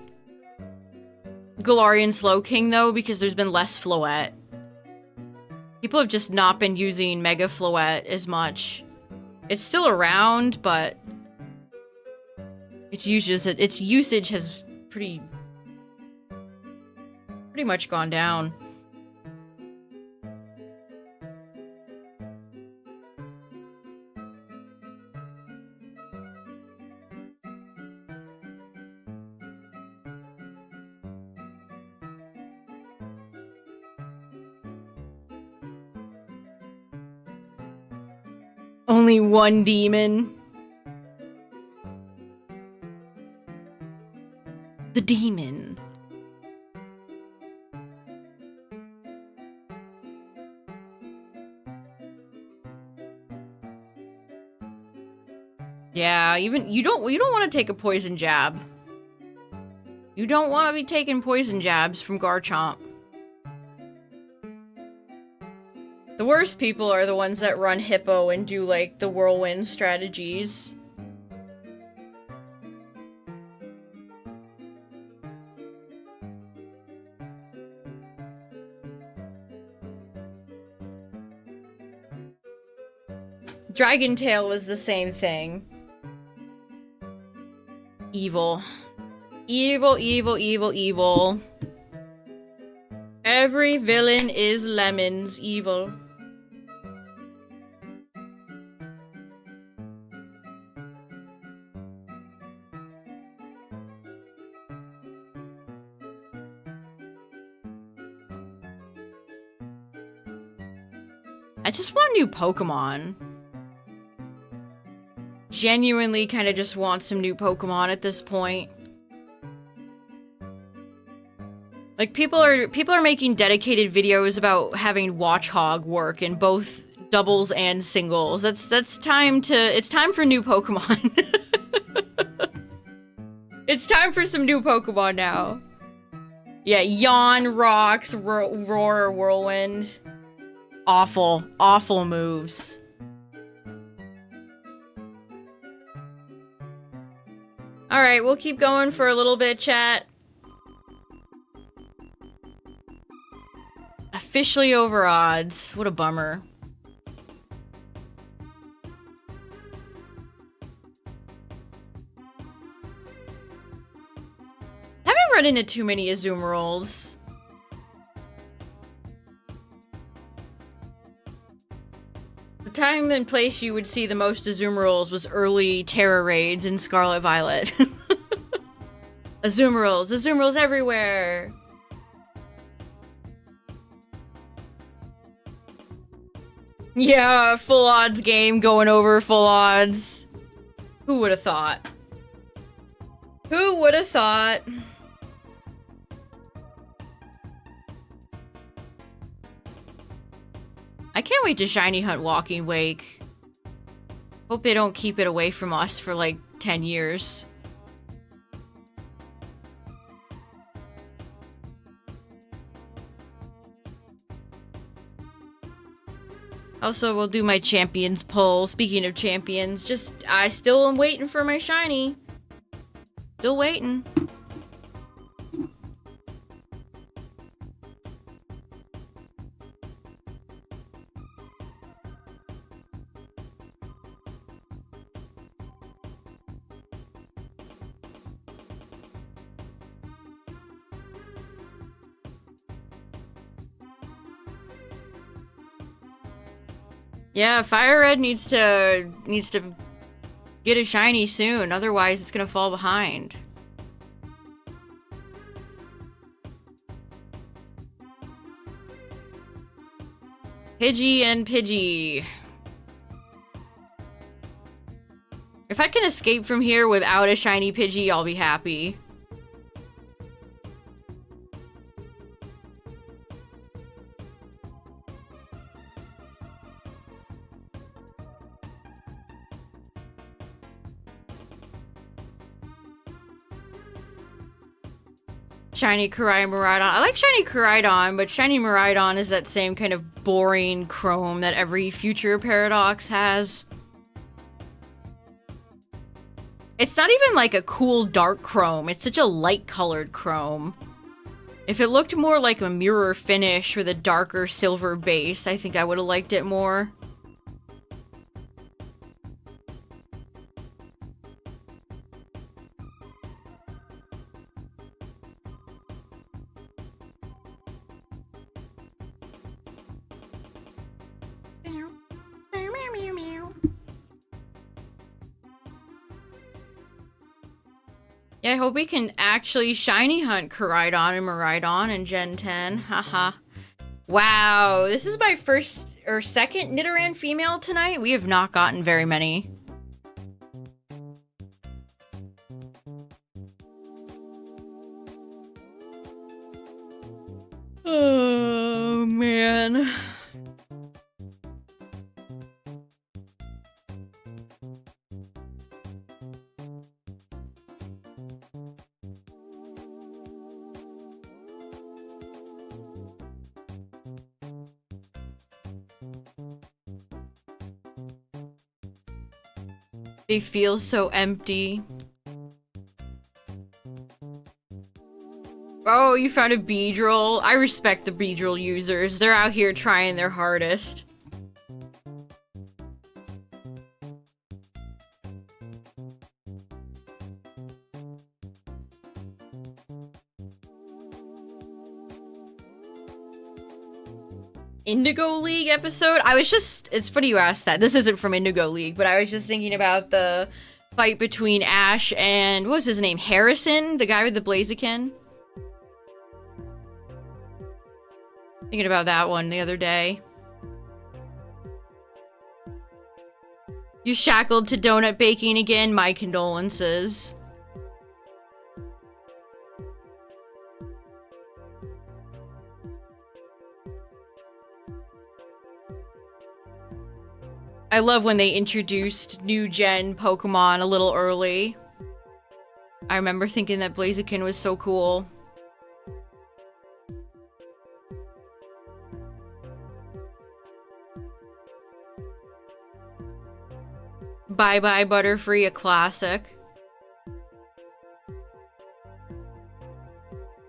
Galarian Slowking, though, because there's been less Floette. People have just not been using Mega Floette as much. It's still around, but its usage has pretty much gone down. Only one demon. The demon. Yeah, even you don't want to take a poison jab. You don't want to be taking poison jabs from Garchomp. The worst people are the ones that run Hippo and do, like, the whirlwind strategies. Dragon Tail was the same thing. Evil. Evil, evil, evil, evil. Every villain is Lemon's evil. I just want new Pokemon. Genuinely kind of just want some new Pokemon at this point. Like, people are making dedicated videos about having Watchog work in both doubles and singles. It's time for new Pokemon. It's time for some new Pokemon now. Yeah, Yawn, Rocks, Roar, Whirlwind. Awful, awful moves. Alright, we'll keep going for a little bit, chat. Officially over odds. What a bummer. Haven't run into too many Azumarill. The time and place you would see the most Azumarill was early Terra raids in Scarlet Violet. Azumarill everywhere! Yeah, full odds game going over full odds. Who would have thought? Who would have thought? I can't wait to shiny hunt Walking Wake. Hope they don't keep it away from us for like 10 years. Also, we'll do my champions poll. Speaking of champions, I still am waiting for my shiny. Still waiting. Yeah, FireRed needs to get a shiny soon, otherwise it's gonna fall behind. Pidgey and Pidgey. If I can escape from here without a shiny Pidgey, I'll be happy. Shiny Miraidon. I like Shiny Miraidon, but Shiny Miraidon is that same kind of boring chrome that every future Paradox has. It's not even like a cool dark chrome. It's such a light-colored chrome. If it looked more like a mirror finish with a darker silver base, I think I would have liked it more. Yeah, I hope we can actually shiny hunt Koraidon and Miraidon in Gen 10. Haha. Wow, this is my first or second Nidoran female tonight. We have not gotten very many. Oh, man. They feel so empty. Oh, you found a Beedrill. I respect the Beedrill users. They're out here trying their hardest. Indigo League episode? It's funny you asked that. This isn't from Indigo League, but I was just thinking about the fight between Ash and, what was his name? Harrison? The guy with the Blaziken? Thinking about that one the other day. You shackled to donut baking again? My condolences. I love when they introduced new gen Pokemon a little early. I remember thinking that Blaziken was so cool. Bye Bye Butterfree, a classic.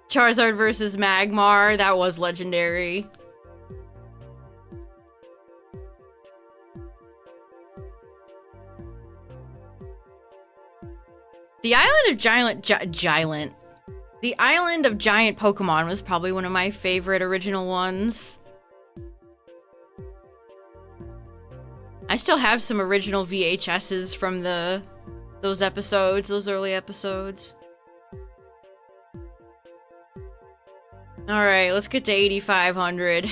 Charizard versus Magmar, that was legendary. The Island of The Island of Giant Pokemon was probably one of my favorite original ones. I still have some original VHSs from those episodes, those early episodes. Alright, let's get to 8,500.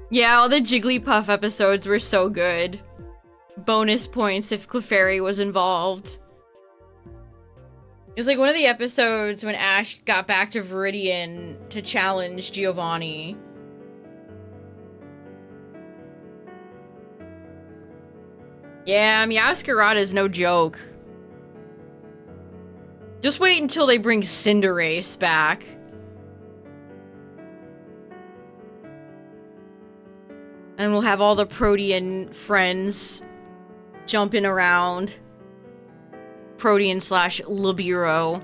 Yeah, all the Jigglypuff episodes were so good. Bonus points if Clefairy was involved. It was like one of the episodes when Ash got back to Viridian to challenge Giovanni. Yeah, Meowscarada is no joke. Just wait until they bring Cinderace back. And we'll have all the Protean friends jumping around. Protean slash Libero.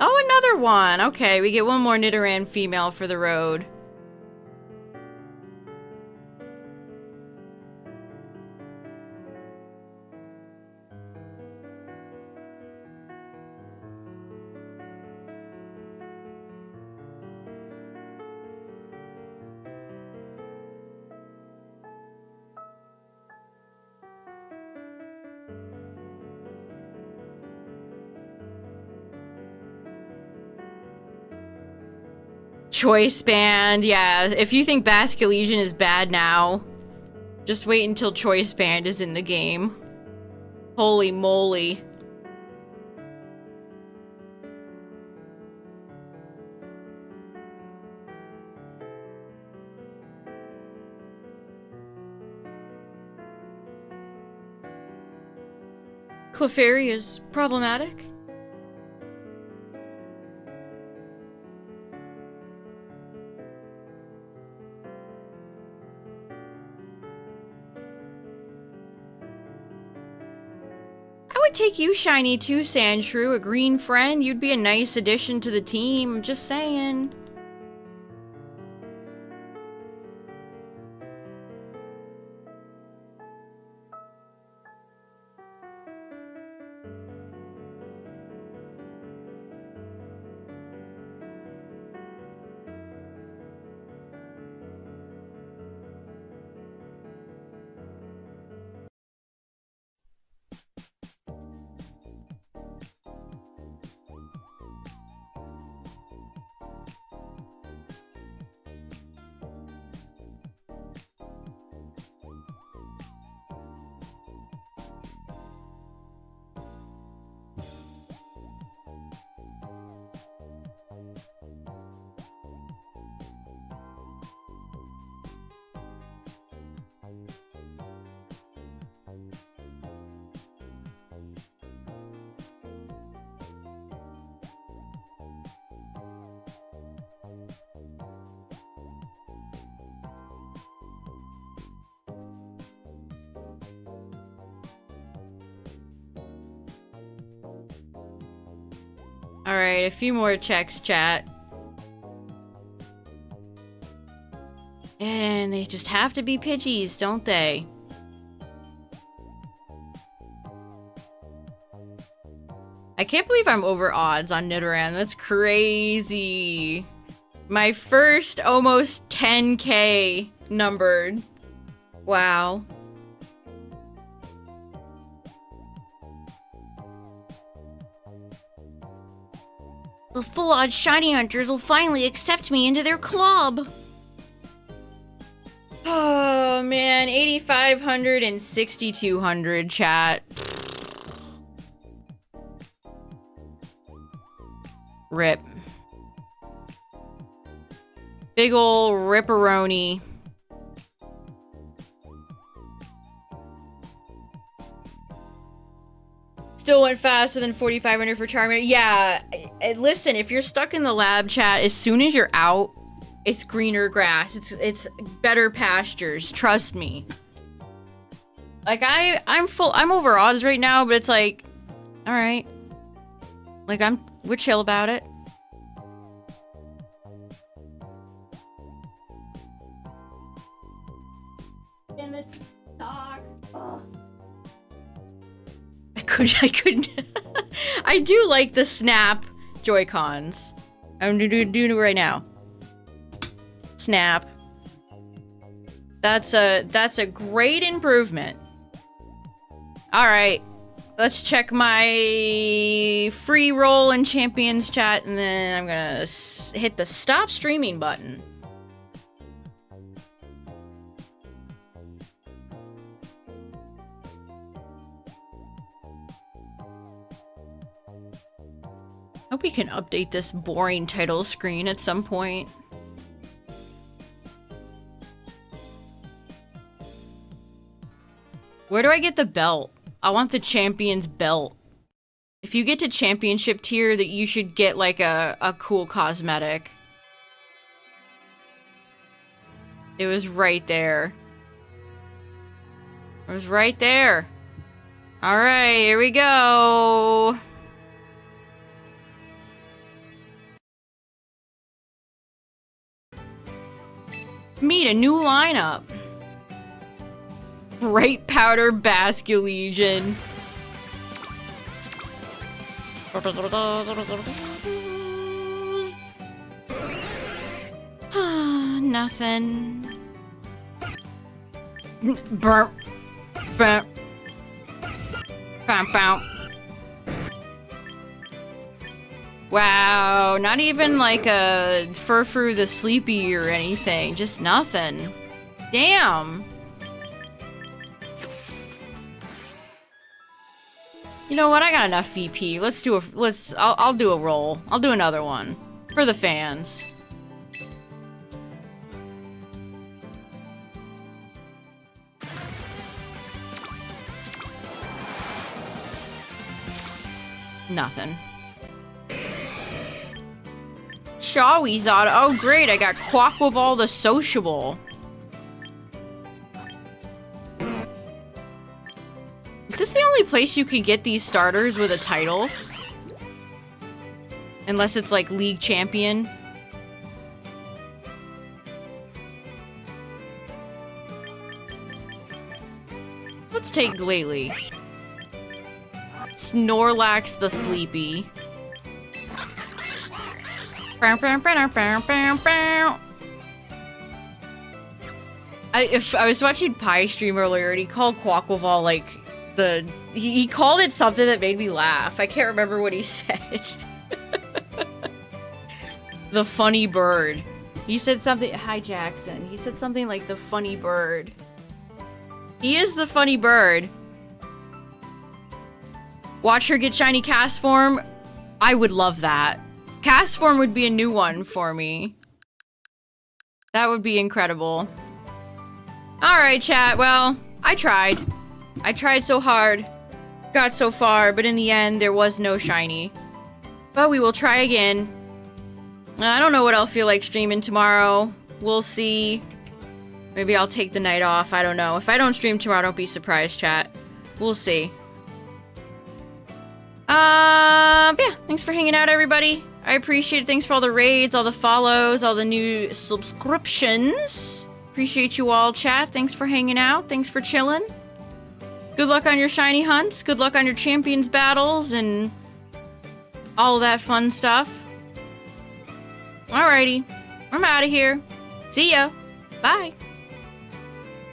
Oh, another one. Okay, we get one more Nidoran female for the road. Choice Band, yeah. If you think Basculegion is bad now, just wait until Choice Band is in the game. Holy moly. Clefairy is problematic. I would take you shiny too, Sandshrew, a green friend. You'd be a nice addition to the team, I'm just saying. Alright, a few more checks, chat. And they just have to be Pidgeys, don't they? I can't believe I'm over odds on Nidoran. That's crazy. My first almost 10K numbered. Wow. The full-odds shiny hunters will finally accept me into their club. Oh man, 8,500 and 6,200, chat. Rip. Big ol' ripperoni. Still went faster than 4,500 for Charmander. Yeah, listen, if you're stuck in the lab, chat, as soon as you're out, it's greener grass. It's better pastures. Trust me. Like I'm over odds right now, but it's like, all right. Like we're chill about it. In the dock. Ugh. I couldn't. I do like the snap Joy-Cons. I'm doing it right now. Snap. That's a great improvement. All right, let's check my free roll in Champions chat, and then I'm gonna hit the stop streaming button. Hope we can update this boring title screen at some point. Where do I get the belt? I want the champion's belt. If you get to championship tier, that you should get like a cool cosmetic. It was right there. It was right there. All right, here we go. Meet a new lineup. Bright Powder Basculegion. Nothing. Burp. Burp. Bump, bump. Wow, not even like a Furfrou the Sleepy or anything. Just nothing. Damn. You know what? I got enough VP. I'll do a roll. I'll do another one. For the fans. Nothing. Shawwee's auto. Oh, great. I got Quaquaval the Sociable. Is this the only place you can get these starters with a title? Unless it's like League Champion. Let's take Glalie. Snorlax the Sleepy. I was watching Pie stream earlier and he called Quaquaval like he called it something that made me laugh. I can't remember what he said. The funny bird. He said something. Hi Jackson. He said something like the funny bird. He is the funny bird. Watch her get shiny cast form. I would love that. Cast form would be a new one for me. That would be incredible. Alright, chat. Well, I tried. I tried so hard. Got so far, but in the end, there was no shiny. But we will try again. I don't know what I'll feel like streaming tomorrow. We'll see. Maybe I'll take the night off. I don't know. If I don't stream tomorrow, don't be surprised, chat. We'll see. Yeah, thanks for hanging out, everybody. I appreciate it. Thanks for all the raids, all the follows, all the new subscriptions. Appreciate you all, chat. Thanks for hanging out. Thanks for chilling. Good luck on your shiny hunts. Good luck on your champions battles and all that fun stuff. Alrighty. I'm out of here. See ya. Bye.